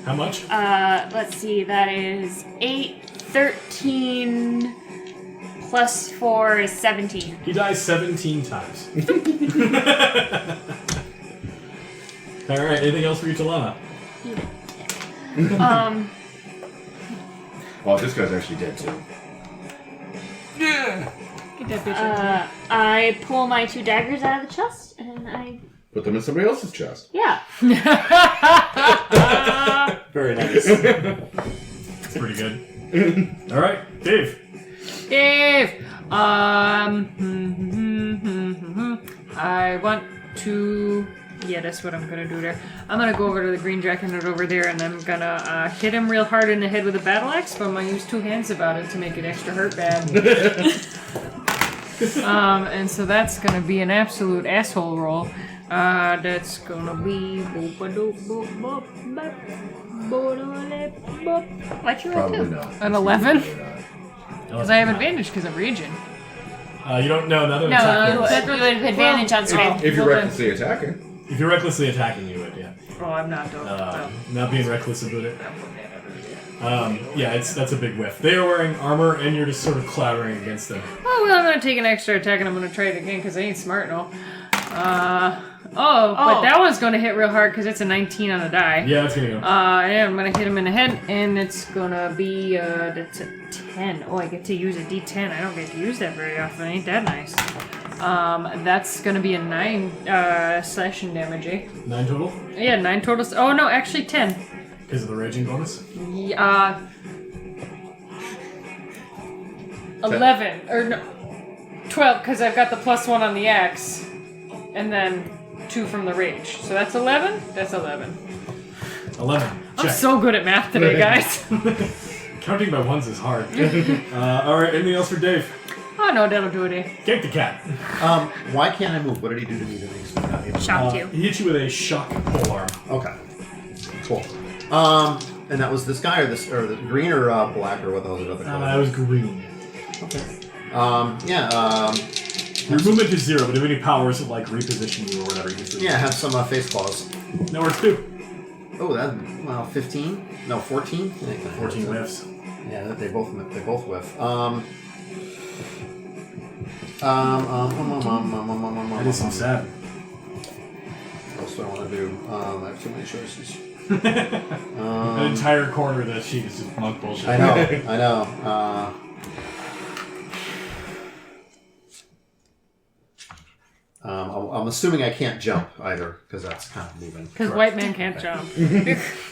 How much? Let's see, that is 8, 13, plus 4 is 17. He dies 17 times. Alright, anything else for you, Tallana? Oh, this guy's actually dead, too. Get that bitch. I pull my 2 daggers out of the chest and I. Put them in somebody else's chest. Yeah. Very nice. It's pretty good. All right, Dave. Dave. I want to. Yeah, that's what I'm gonna do there. I'm gonna go over to the green Draconid over there, and I'm gonna hit him real hard in the head with a battle axe. But I'm gonna use 2 hands about it to make it extra hurt bad. And so that's gonna be an absolute asshole roll. That's gonna be What'd you roll Probably to? not. an 11 Probably not. because I have advantage because I'm raging. You don't know another No, attack. you would have advantage on strength. If you're Well, then- recklessly attacking. If you're recklessly attacking, you would, yeah. Oh, I'm not though. Not being reckless about it. Yeah, that's a big whiff. They are wearing armor, and you're just sort of clattering against them. Oh, well, I'm gonna take an extra attack and I'm gonna try it again because I ain't smart no. But that one's gonna hit real hard because it's a 19 on the die. Yeah, that's gonna go. And I'm gonna hit him in the head, and it's gonna be, that's a 10. Oh, I get to use a D10. I don't get to use that very often. Ain't that nice? That's gonna be a 9 slashing damage, eh? 9 total? Yeah, 9 total. Oh, no, actually 10. Because of the raging bonus? 11. Or no, 12, because I've got the +1 on the axe. And then 2 from the rage. So that's 11? That's 11. 11. I'm Check. so good at math today, guys. Counting by ones is hard. Alright, anything else for Dave? Oh, no, that'll do it, eh? Gank the cat. Why can't I move? What did he do to me that makes me not able to? Shocked you. He hit you with a shock polearm. Okay. Cool. And that was this guy or the green or black or what the hell is the other color? That was green. Okay. Your movement is 0, but if you have any powers of like reposition you or whatever, you can still Yeah, have some face claws. That works too. Oh, that's 15? No, 14. 14 whiffs. Yeah, they both whiff. That is some sad. What else do I want to do? I have too many choices. An entire corner of that sheet is just monk bullshit. I know. I'm assuming I can't jump either, because that's kind of moving. Because white man can't jump.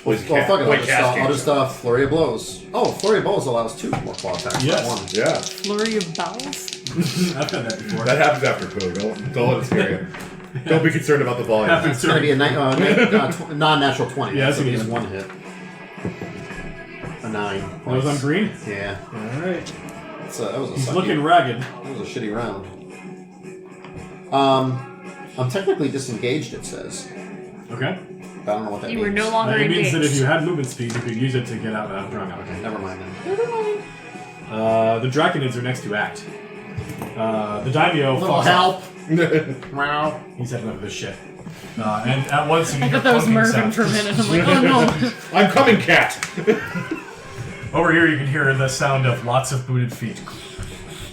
Well, fuck it. I'll just flurry of blows. Oh, flurry of blows allows 2 more claw attacks. Yes. Not 1. Yeah. Flurry of bowels? I've done that before. That happens after poo. Don't let it scare you. Don't be concerned about the volume. Happens It's going to be a non-natural 20. Yeah, that's so a good just one. 1 hit. A 9. That was on green? Yeah. Alright. That was a He's sucky. looking ragged. That was a shitty round. I'm technically disengaged, it says. Okay. But I don't know what that You means. were no longer It means engaged. that if you had movement speed, you could use it to get out without drawing out. Okay, never mind then. The Draconids are next to act. The Daimyo Little falls help! off. He's had enough of this shit. And at once you I hear thought that was clunking Mervin sounds. for a minute. I'm like, oh no. I'm coming, cat! Over here you can hear the sound of lots of booted feet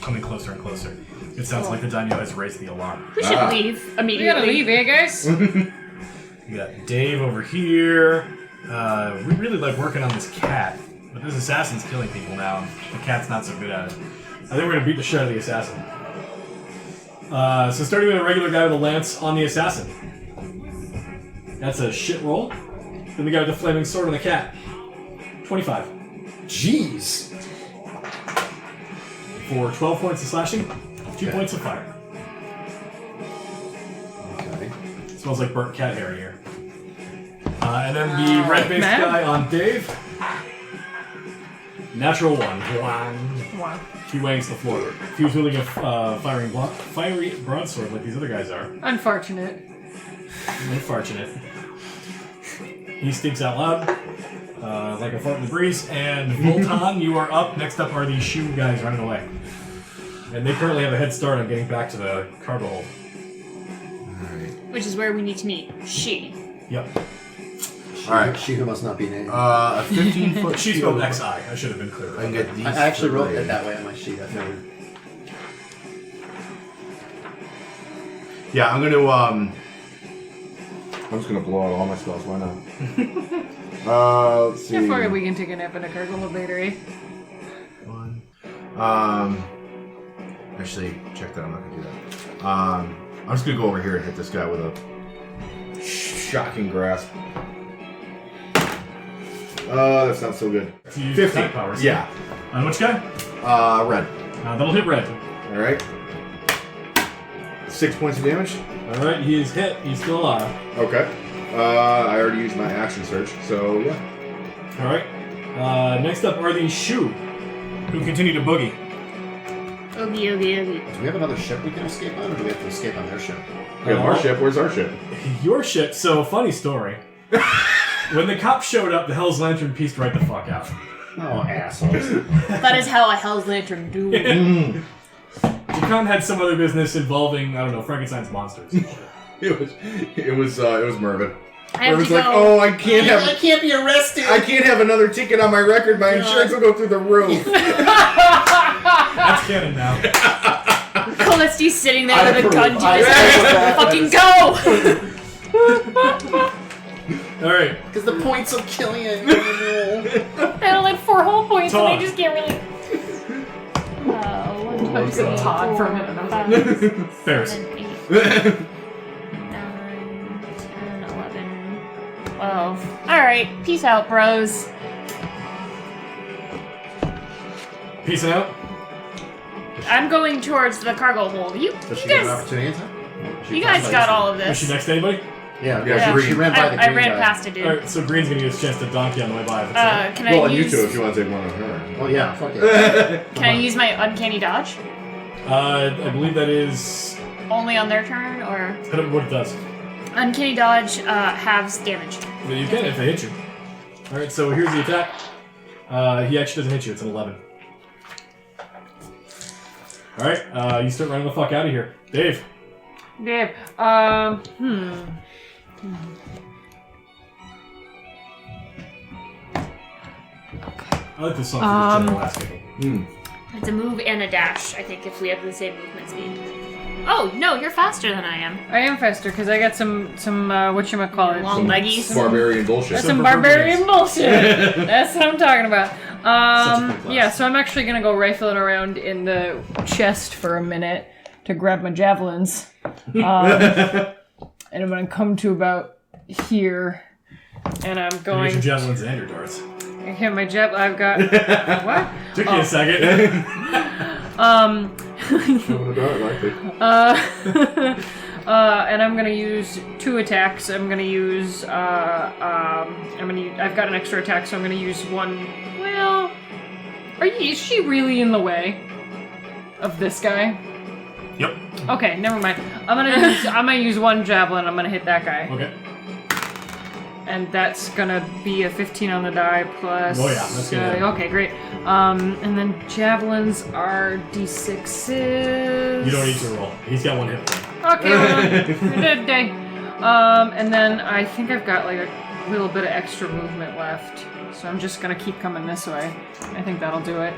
coming closer and closer. It sounds like the Daimyo has raised the alarm. We should leave We immediately. gotta leave, eh, guys? You got Dave over here. We really like working on this cat, but this assassin's killing people now, and the cat's not so good at it. I think we're gonna beat the shit out of the assassin. So starting with a regular guy with a lance on the assassin. That's a shit roll. Then the guy with the flaming sword on the cat. 25. Jeez! For 12 points of slashing, 2 points of fire. Okay. Smells like burnt cat hair in here. And then the red-based man. guy on Dave. Natural 1. Wow. He wangs the floor. If he was wielding a fiery broadsword like these other guys are, Unfortunate. unfortunate. He stinks out loud, like a fart in the breeze. And Voltan, you are up. Next up are the Shou guys running away. And they currently have a head start on getting back to the cargo hold. Which is where we need to meet. She. Yep. Alright. She who must not be named. A 15-foot She's spelled XI. I should have been clearer. I can get these. I actually wrote three. it that way on my sheet. I figured. Yeah, I'm just gonna blow out all my spells. Why not? Let's see. Therefore, we can take a nap in a cargo later, eh? Actually, check that. I'm not gonna do that. I'm just gonna go over here and hit this guy with a shocking grasp. That's not so good. So you use 50 attack powers. Yeah. On which guy? Red. That'll hit red. All right. 6 points of damage. All right, he is hit. He's still alive. Okay. I already used my action surge, so yeah. All right. Next up are the Shou, who continue to boogie. Oogie, oogie, oogie. Do we have another ship we can escape on, or do we have to escape on their ship? We have our ship. Where's our ship? Your ship. So funny story. When the cops showed up, the Hell's Lantern pieced right the fuck out. Oh, assholes. That is how a Hell's Lantern do. Draconid had some other business involving, I don't know, Frankenstein's monsters. It was Mervin. I have Mervin's to like, go. oh, I can't I have. can't be arrested! I can't have another ticket on my record. My insurance will go through the roof. That's canon now. Callisti's sitting there I with a approve. gun to I his head. approve Fucking go! All right. Because the points of Killian. I had like 4 whole points, Todd. and I just can't really. I was saying Todd for a minute. I was like, Ferris. 7, 8, 9, 10, 11, 12. Alright, peace out, bros. Peacing out. I'm going towards the cargo hold. You Does she you get an guys, opportunity attack? you guys got all of Is she this. next to anybody? Yeah, Yeah, she ran by the I green ran guy. past a dude. All right, so Green's gonna get his chance to donkey on the way by. Can Well, I on you use? two if you want to take one on her. Oh, yeah, fuck it. Can I use my uncanny dodge? I believe that is. Only on their turn, or I don't know what it does. uncanny dodge halves damage. But you can if they hit you. All right, so here's the attack. He actually doesn't hit you. It's an 11. All right, you start running the fuck out of here, Dave. Dave. I like this song for the general last people. It's a move and a dash. I think if we have the same movement speed. Oh no, you're faster than I am. I am faster because I got some whatchamacallit. Long leggies. Barbarian bullshit. That's some barbarian bullshit. That's what I'm talking about. Such a quick class. Yeah, so I'm actually gonna go rifling around in the chest for a minute to grab my javelins. And I'm gonna come to about here, and I'm Use going. your javelins and your darts. Okay, my I've got what? Took you a second. And I'm gonna use 2 attacks. I'm gonna use I've got an extra attack, so I'm gonna use 1. Well, is she really in the way of this guy? Yep. Okay, never mind. I'm gonna use 1 javelin. I'm gonna hit that guy, Okay. and that's gonna be a 15 on the die plus. Oh, yeah, that's good. Okay, great. And then javelins are d6s. You don't need to roll. He's got 1 hit point. Okay, well, good day. And then I think I've got like a little bit of extra movement left, so I'm just gonna keep coming this way. I think that'll do it.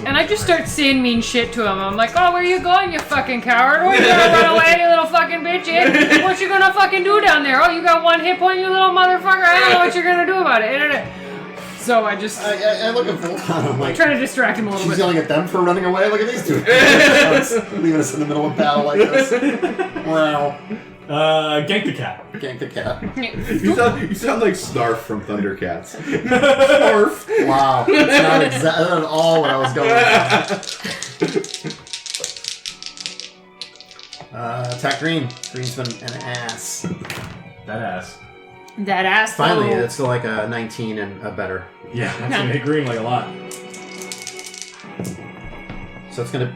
And I just start saying mean shit to him. I'm like, oh, where you going, you fucking coward? What, you gonna run away, you little fucking bitch? Eh? What you gonna fucking do down there? Oh, you got 1 hit point, you little motherfucker. I don't know what you're gonna do about it. So I just I look at Voltan, I'm like, try to distract him a little she's bit. yelling at them for running away? Look at these two. Leaving us in the middle of battle like this. Wow. Gank the cat. Gank the cat. You sound like Snarf from Thundercats. Snarf. Wow. That's not exactly at all what I was going with. Attack green. Green's been an ass. That ass. That ass. Finally, though. it's like a 19 and a better. Yeah, that's gonna hit Green like a lot. So it's gonna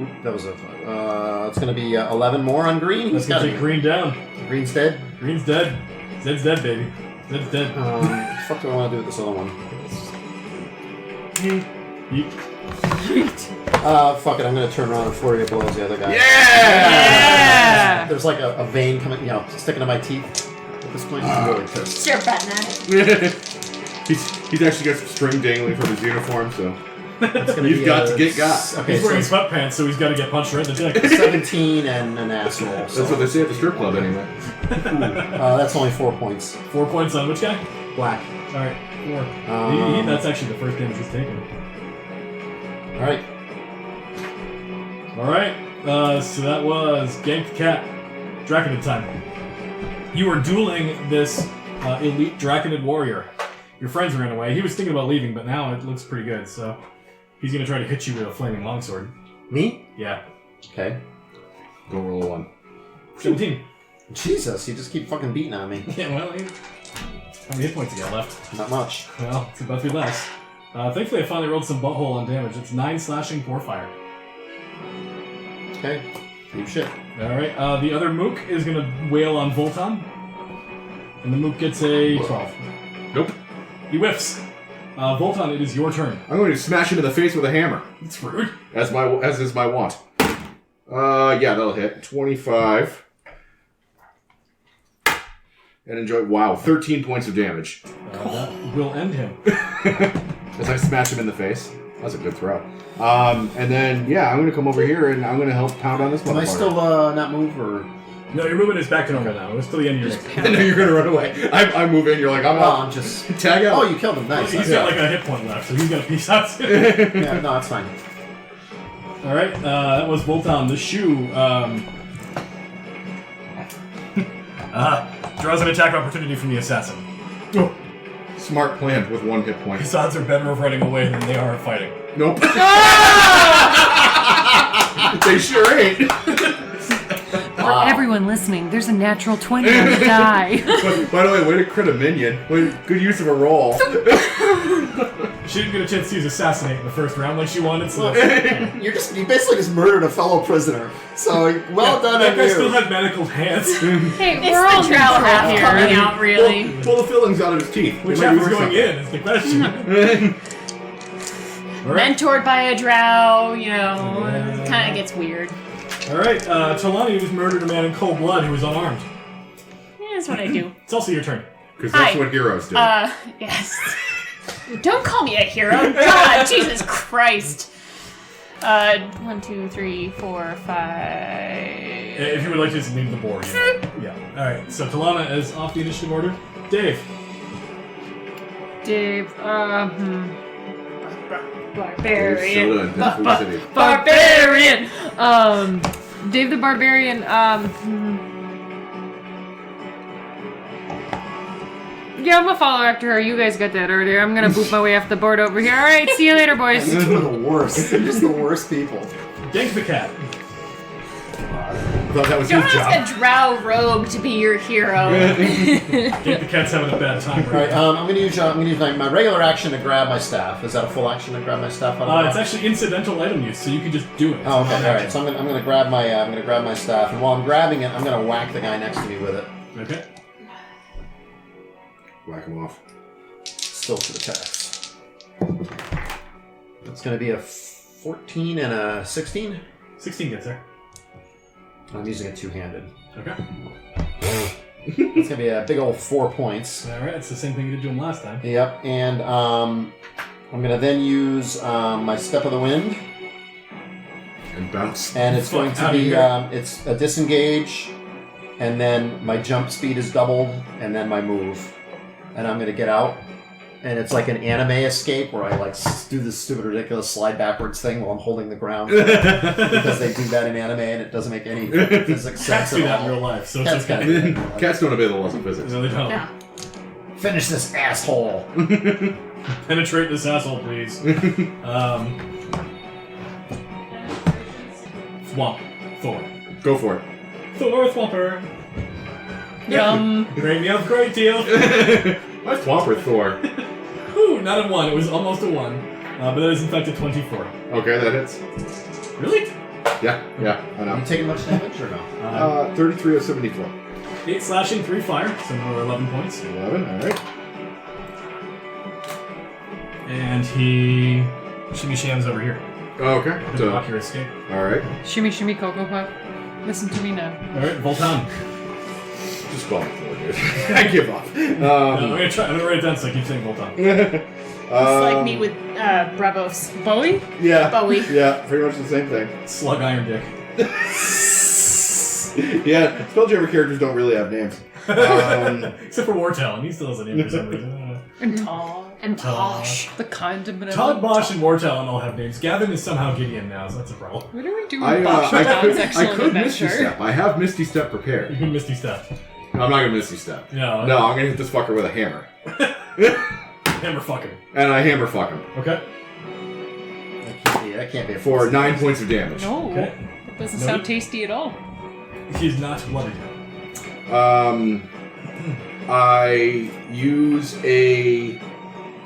it's gonna be 11 more on green. That's He's gonna got take Green down. Green's dead. Green's dead. Zed's dead, baby. Zed's dead. Fuck do I want to do with this other one? Fuck it. I'm gonna turn around and flurry of blows the other guy. Yeah! There's like a vein coming, sticking to my teeth. At this point, I'm really pissed. Sure, Batman. He's actually got some string dangling from his uniform, so It's gonna you've be got to get got. Okay, He's wearing so sweatpants, so he's got to get punched right in the dick. 17 and an asshole. That's So, what they say at the strip club, anyway. that's only 4 points. 4 points on which guy? Black. All right, 4. That's actually the first damage he's taken. All right. Alright, so that was Gank the Cat. Draconid time. You are dueling this elite Draconid warrior. Your friends ran away. He was thinking about leaving, but now it looks pretty good, so he's going to try to hit you with a flaming longsword. Me? Yeah. Okay. Go roll a 1. 17. Jesus, you just keep fucking beating on me. Yeah, well, how many hit points you got left? Not much. Well, it's about to be less. Thankfully, I finally rolled some butthole on damage. It's 9 slashing, 4 fire. Okay. Deep shit. Alright, the other Mook is going to wail on Voltan. And the Mook gets a 12. Nope. He whiffs. Voltan, it is your turn. I'm going to smash him in the face with a hammer. It's rude. As is my wont. Yeah, that'll hit. 25. And enjoy. Wow, 13 points of damage. That will end him. As I smash him in the face. That's a good throw. And then, yeah, I'm going to come over here and I'm going to help pound on this one. Can I still not move or? No, your movement is back to normal now. It's till the end of your next I know you're going to run away. I move in, you're like, I'm Well, out. I'm just. Tag out. Oh, you killed him. Nice. He's got like a hit point left, so he's got a piece out too. Yeah, no, that's fine. Alright, that was Voltan. The Shou draws an attack opportunity from the assassin. Oh, smart plan with 1 hit point. His odds are better of running away than they are of fighting. Nope. They sure ain't. For everyone listening, there's a natural 20 on the die. By the way, way to crit a minion. Good use of a roll. She didn't get a chance to use Assassinate in the first round like she wanted, so You basically just murdered a fellow prisoner. So well done that on guy you. still had manacled hands. Hey, It's we're all the drow half here. coming out, really. Pull the fillings out of his teeth. Which It might half is work going something. in is the question. Alright, Mentored by a drow, you know, it kind of gets weird. alright, Tallana just murdered a man in cold blood who was unarmed. Yeah, that's what I do. It's also your turn. Because that's Hi. what heroes do. Yes. Don't call me a hero. God, Jesus Christ. 1, 2, 3, 4, 5. If you would like to just leave the board. Yeah. Alright, so Tallana is off the initiative order. Dave. Dave, Barbarian. So, that's Food City. Barbarian! Dave the Barbarian, yeah, I'm gonna follow after her. You guys got that earlier. I'm gonna boot my way off the board over here. Alright, see you later, boys. These two are the worst. They're just the worst people. Gank the cat. I thought that was Don't his job. ask a drow rogue to be your hero. Gank the cat's having a bad time. Alright, I'm gonna use my regular action to grab my staff. Is that a full action to grab my staff? Out of It's actually incidental item use, so you can just do it. Oh, okay. All right. So I'm gonna grab my staff, and while I'm grabbing it, I'm gonna whack the guy next to me with it. Okay. Whack him off. Still to the text. It's gonna be a 14 and a 16. 16 gets there. I'm using it two-handed. Okay. It's gonna be a big old 4 points. Alright, it's the same thing you did to him last time. Yep. And I'm gonna then use my Step of the Wind, And bounce. and it's going Fuck to outta be here. it's a disengage, and then my jump speed is doubled, and then my move. And I'm gonna get out, and it's like an anime escape where I like do this stupid, ridiculous slide backwards thing while I'm holding the ground because they do that in anime and it doesn't make any physics Cats sense do at that in all. real life, so it's Cats okay. gotta do that. Cats don't obey the laws of physics. No, they don't. Yeah. Finish this asshole. Penetrate this asshole, please. Thwomp. Thor. Go for it. Thor Thwomper. Yum. Great meal, great deal. My Thwomper Thor. Whew, not a 1. It was almost a 1. But that is in fact a 24. Okay, that hits. Really? Yeah, I Are know. you taking much damage or no? 33 of 74. 8 slashing, 3 fire, so another 11 points. 11, alright. And he shimmy shams over here. Okay, To so, block your escape. alright. Shimmy, shimmy, Cocoa Puff. Listen to me now. Alright, Voltan. Just call it Thor, dude. I give up. I'm gonna write it down so I keep saying Voltan. It's like me with Bravos. Bowie? Yeah. Bowie. Yeah, pretty much the same thing. Slug Iron Dick. Yeah, Spelljammer characters don't really have names. Except for Wartalon, he still has a name for some reason. I don't know. And tall. And Posh. The kind of Todd, Bosch, and Wartalon all have names. Gavin is somehow Gideon now, so that's a problem. What do we do I with Bosch I John's could excellent Misty adventure? Step. I have Misty Step You prepared. can Misty Step. No, I'm not gonna Misty Step. No. No, I'm gonna hit this fucker with a hammer. Hammer fucking. And I hammer fuck him. Okay. That can't be a For 9 points of damage. No, Okay. that doesn't No. sound tasty at all. He's not blooded. I use a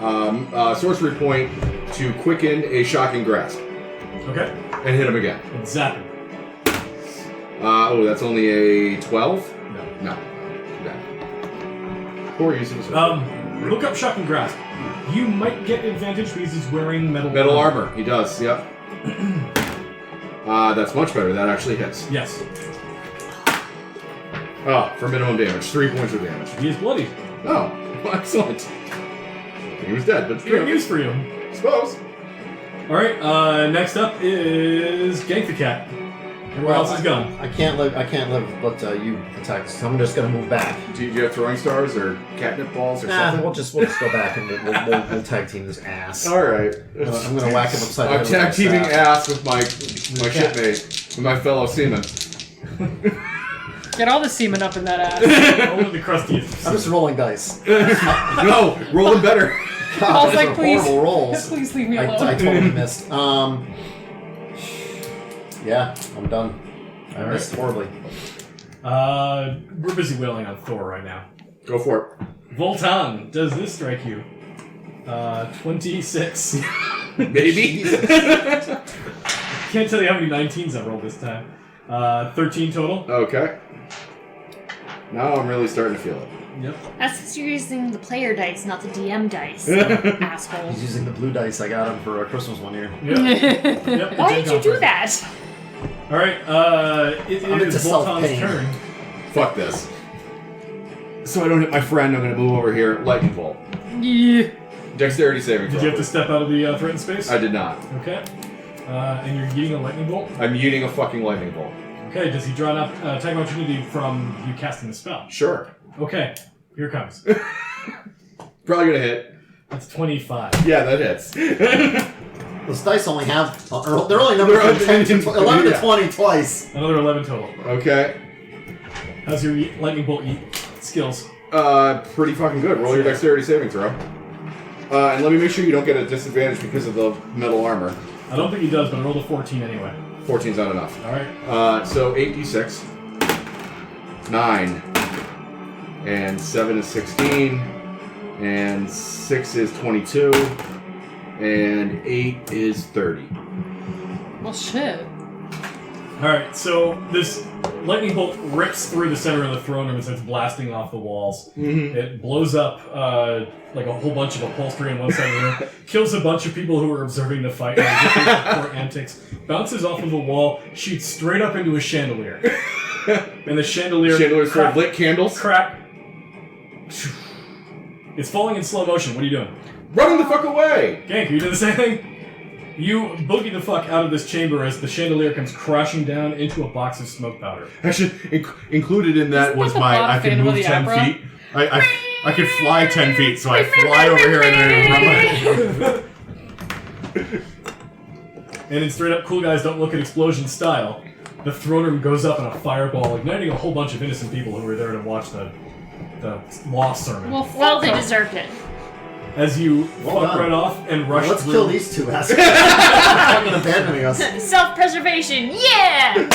sorcery point to quicken a shocking grasp Okay. and hit him again. And zap him. That's only a 12? No. No. No. Poor use of a sorcery. Look up Shock and Grasp. You might get advantage because he's wearing metal Armor. He does, yep. That's much better. That actually hits. Yes. Oh, for minimum damage. 3 points of damage. He is bloody. Oh, well, excellent. He was dead, but Great still. news for you. Suppose. Alright, next up is Gank the Cat. Everyone else is gone. I can't live, but you attack. So I'm just gonna move back. Do you have throwing stars or catnip balls or Nah, something? we'll just go back and we'll tag team this ass. Alright. I'm gonna whack him upside the I'm head. tag teaming ass. ass with my shipmate, with my fellow seaman. Get all the semen up in that ass. Only the crustiest. I'm just rolling dice. No, roll them better. I was Those like, are please. horrible rolls. Please leave me I alone. totally missed. Yeah, I'm done. I missed horribly. We're busy wailing on Thor right now. Go for Voltan, does this strike you? 26. it. Maybe. Can't tell you how many 19s I rolled this time. 13 total. Okay. Now I'm really starting to feel it. Yep. That's because you're using the player dice, not the DM dice. Asshole. He's using the blue dice I got him for Christmas one year. Yep. Yep. Why did you do that? Alright, it I'm into is Voltan's self-pain. turn. Fuck this. So I don't hit my friend, I'm gonna move over here. Lightning bolt. Yeah. Dexterity saving throw. Did you have to step out of the threatened space? I did not. Okay. And you're getting a lightning bolt? I'm yeeting a fucking lightning bolt. Okay, does he draw an attack opportunity from you casting the spell? Sure. Okay, here it comes. Probably gonna hit. That's 25. Yeah, that hits. Those dice only have. They're only numbered from 10 to 11 to 20 twice. Another 11 total. Okay. How's your lightning bolt skills? Pretty fucking good. Roll your dexterity saving throw. And let me make sure you don't get a disadvantage because of the metal armor. I don't think he does, but I rolled a 14 anyway. 14's not enough. Alright. So 8d6. 9. And 7 is 16. And 6 is 22. And 8 is 30. Well, shit. Alright, so this lightning bolt rips through the center of the throne room and starts blasting off the walls. Mm-hmm. It blows up like a whole bunch of upholstery on one side of the room, kills a bunch of people who were observing the fight and for antics, bounces off of the wall, shoots straight up into a chandelier. And the Chandelier's full of lit candles. Crap. It's falling in slow motion. What are you doing? Running the fuck away! Gank, are you doing the same thing? You boogie the fuck out of this chamber as the chandelier comes crashing down into a box of smoke powder. Actually, included in that Isn't was that the my plot I of can Phantom of move the 10 Opera? feet. I could fly 10 feet, so I fly over here and then run. And in straight up cool guys don't look at explosion style, the throne room goes up in a fireball, igniting a whole bunch of innocent people who were there to watch the law sermon. Well, they deserved it. As you Well fuck done. right off and rush Let's through. kill these two assholes. They're fucking abandoning us. Self-preservation, yeah!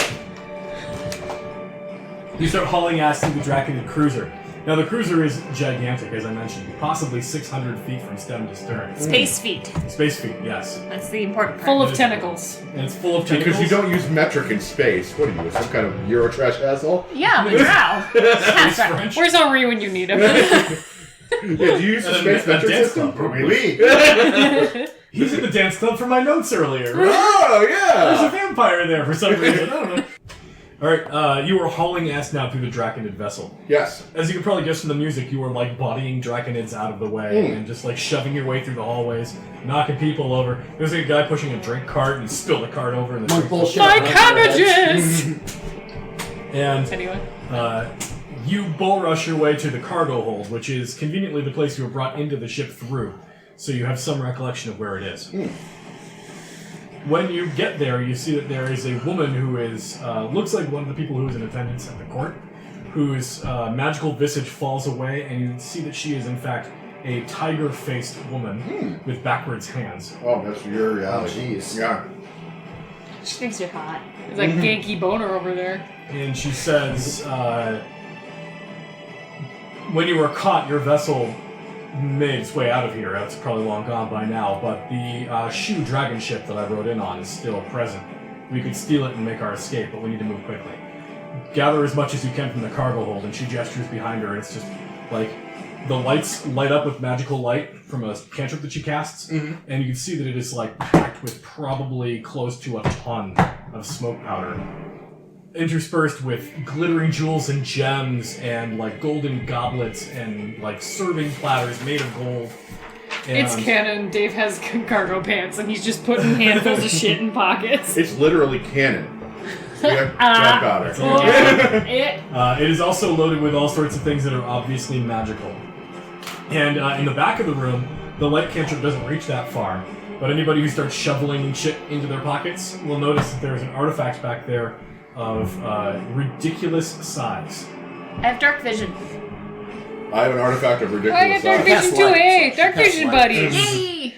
You start hauling ass through the Draconid cruiser. Now the cruiser is gigantic, as I mentioned, possibly 600 feet from stem to stern. Space feet. Space feet, yes. That's the important part. Full of tentacles. And it's full of tentacles. Because you don't use metric in space. What are you, some kind of Eurotrash asshole? Yeah, the drow. That's right. French. Where's Henri when you need him? Yeah, do you use the And space a metric dance system? club. He's in the dance club for my notes earlier. Oh, There's a yeah! vampire there for some reason. I don't know. Alright, you were hauling ass now through the Draconid vessel. Yes. As you can probably guess from the music, you were like bodying Draconids out of the way and just like shoving your way through the hallways, knocking people over. There's like a guy pushing a drink cart and he spilled the cart over in the My drink. bullshit. My cabbages! And Anyway. you bull rush your way to the cargo hold, which is conveniently the place you were brought into the ship through. so you have some recollection of where it is. When you get there, you see that there is a woman who is looks like one of the people who is in attendance at the court, whose magical visage falls away, and you see that she is in fact a tiger-faced woman with backwards hands. Oh, that's your reality. Oh, jeez. Yeah. She thinks you're hot. It's like Ganky Boner over there. And she says, when you were caught, your vessel made its way out of here. It's probably long gone by now, but the Shou dragon ship that I rode in on is still present. We could steal it and make our escape, but we need to move quickly. Gather as much as you can from the cargo hold, and she gestures behind her, and it's just like the lights light up with magical light from a cantrip that she casts, and you can see that it is like packed with probably close to a ton of smoke powder, interspersed with glittering jewels and gems and like golden goblets and like serving platters made of gold. And It's canon. Dave has cargo pants, and he's just putting handfuls of shit in pockets. It's literally canon. Gunpowder. It is also loaded with all sorts of things that are obviously magical. And in the back of the room, the light cantrip doesn't reach that far, but anybody who starts shoveling shit into their pockets will notice that there's an artifact back there of ridiculous size. I have dark vision. I have an artifact of I ridiculous got dark size. vision too. Hey, dark vision, buddies. Yay!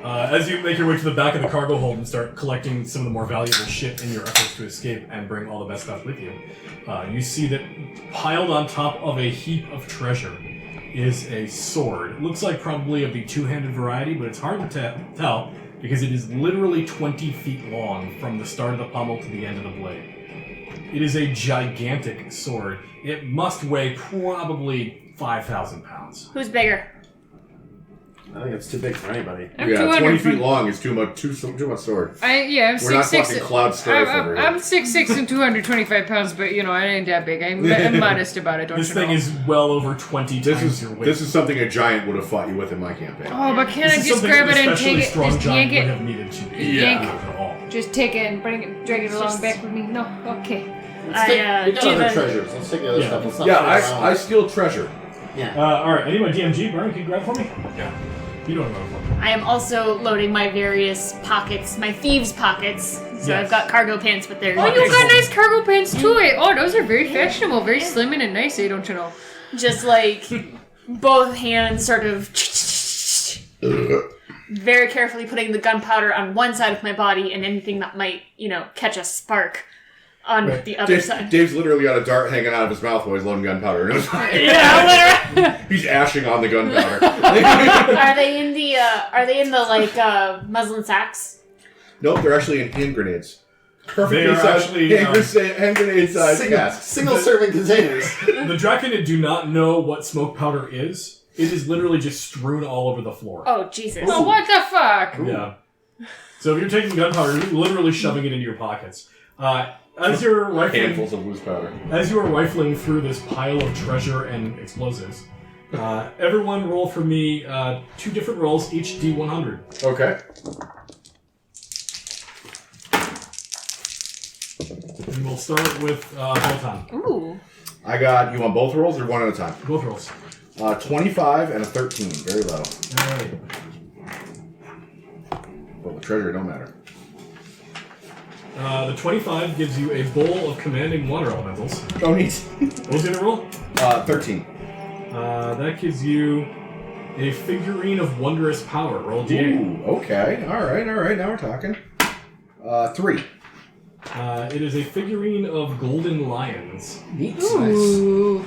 As you make your way to the back of the cargo hold and start collecting some of the more valuable shit in your efforts to escape and bring all the best stuff with you, you see that piled on top of a heap of treasure is a sword. It looks like probably of the two-handed variety, but it's hard to tell because it is literally 20 feet long from the start of the pommel to the end of the blade. It is a gigantic sword. It must weigh probably 5,000 pounds. Who's bigger? I think it's too big for anybody. I'm Yeah, 200 20 feet from- long is too much sword. I'm We're not 6'6". fucking Cloud Strife over here. I'm 6'6" and 225 pounds, but you know I ain't that big. I'm modest about it. Don't This you thing know? is well over 20 times your weight. This is something a giant would have fought you with in my campaign. Oh, but can This I is just something grab an it and especially take it? strong Just giant yank would it. have needed to Yank. at all. Just take it and drag it along back with me. No, okay. We got do other the- treasures. Let's take the other Yeah. stuff. Let's not Yeah, fool around. I steal treasure. Yeah. Alright, anyway, DMG, Brian, can you grab for me? Yeah. You don't know what. I am also loading my various pockets, my thieves' pockets. So Yes. I've got cargo pants, but they're Oh, you got nice cargo pants too, eh? Oh, those are very fashionable, very slimming and nice, eh? Don't you know? just like both hands sort of very carefully putting the gunpowder on one side of my body and anything that might, catch a spark on the other side. Dave's literally got a dart hanging out of his mouth while he's loading gunpowder. Yeah, literally. He's ashing on the gunpowder. Are they in the muslin sacks? Nope, they're actually in hand grenades. They Perfectly are sized actually, hand grenade size. Single serving containers. The Draconid do not know what smoke powder is. It is literally just strewn all over the floor. Oh, Jesus. Oh, what the fuck? Yeah. So if you're taking gunpowder, you're literally shoving it into your pockets. As you're rifling, Handfuls of loose powder. as you are rifling through this pile of treasure and explosives, everyone roll for me 2 different rolls, each D100. Okay. And we'll start with Voltan. Ooh. I got, you want both rolls or one at a time? Both rolls. 25 and a 13. Very low. Alright. But the treasure don't matter. The 25 gives you a bowl of commanding water elementals. Oh, neat. What was the other roll? 13. That gives you a figurine of wondrous power. Roll D8. Ooh, okay. Alright. Now we're talking. 3. It is a figurine of golden lions. Ooh.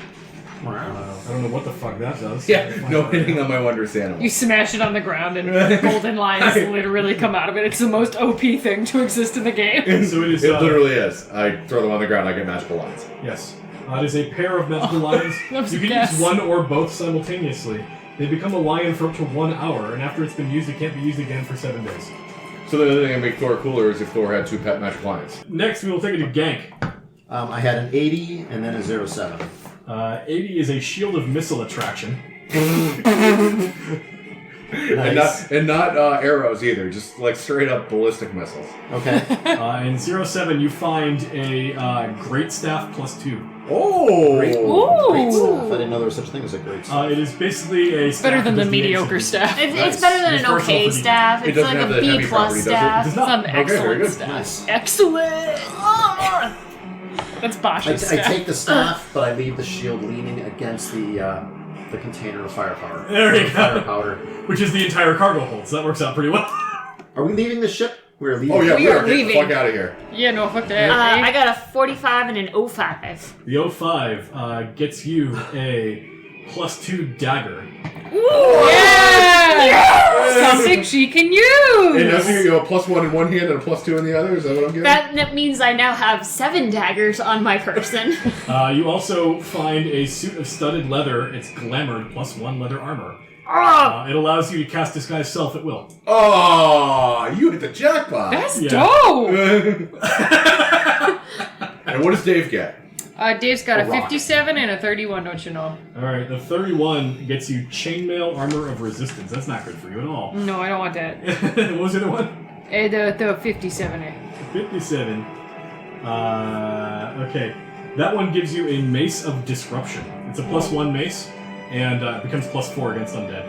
I don't know what the fuck that does. Yeah, no hitting on my wondrous animal. You smash it on the ground and golden lions literally come out of it. It's the most OP thing to exist in the game. So it is. It literally is. I throw them on the ground, I get magical lines. Yes. It is a pair of magical lions. That was You a can guess. use one or both simultaneously. They become a lion for up to 1 hour, and after it's been used, it can't be used again for 7 days. So the other thing that make Thor cooler is if Thor had 2 pet magic lions. Next, we will take it to Gank. I had an 80 and then a 07. 80 is a shield of missile attraction. Nice. And not arrows either, just like straight up ballistic missiles. Okay. In 07, you find a great staff +2. Oh! Great Ooh. staff. I didn't know there was such a thing as a great staff. It is basically a Better staff than that the does mediocre ancient- staff. It's better than It's an versatile okay for the- staff. It It's doesn't like have a the B heavy plus property, does it? staff. It does not. Some very excellent good. staff. Nice. Excellent. That's I Bosch's staff. take the staff, but I leave the shield leaning against the container of firepower. There you go. Fire powder. Which is the entire cargo hold, so that works out pretty well. Are we leaving the ship? We're leaving. Oh yeah, We we are are getting the leaving. fuck out of here. Yeah, no, fuck that. I got a 45 and an 05. The 05 gets you a +2 dagger. Yeah! Something she can And use! now you go a +1 in one hand and a +2 in the other. Is that what I'm getting? That means I now have 7 daggers on my person. You also find a suit of studded leather. It's glamored +1 leather armor. It allows you to cast Disguise Self at will. Oh, you hit the jackpot. That's Yeah. dope! And what does Dave get? Dave's got a A rock. 57 and a 31, don't you know? Alright, the 31 gets you Chainmail Armor of Resistance. That's not good for you at all. No, I don't want that. What was the other one? The 57. 57. Okay. That one gives you a Mace of Disruption. It's a +1 mace, and it becomes +4 against undead.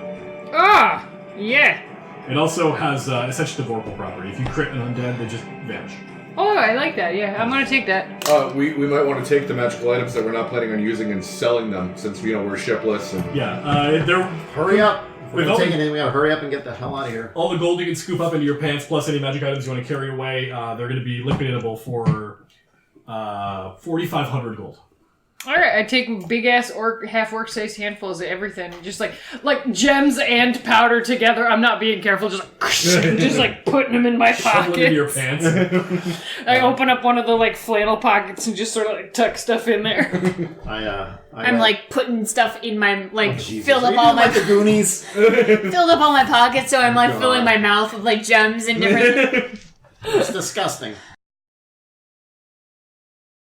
Ah! Yeah! It also has essentially the Vorpal property. If you crit an undead, they just vanish. Oh, I like that, yeah. I'm gonna take that. We might want to take the magical items that we're not planning on using and selling them, since we're shipless and. Yeah, they're Hurry up! We're Without- taking it. We gotta hurry up and get the hell out of here. all the gold you can scoop up into your pants, plus any magic items you want to carry away. They're going to be liquidatable for 4,500 gold. Alright, I take big ass half-orc sized handfuls of everything. Just like gems and powder together. I'm not being careful, just like putting them in my Shovel it into your pockets. pants. I open up one of the flannel pockets and just sort of tuck stuff in there. I'm like putting stuff in my Jesus. filled Are up you all doing my like the Goonies. filled up all my pockets, so I'm God. filling my mouth with gems and different. It's disgusting.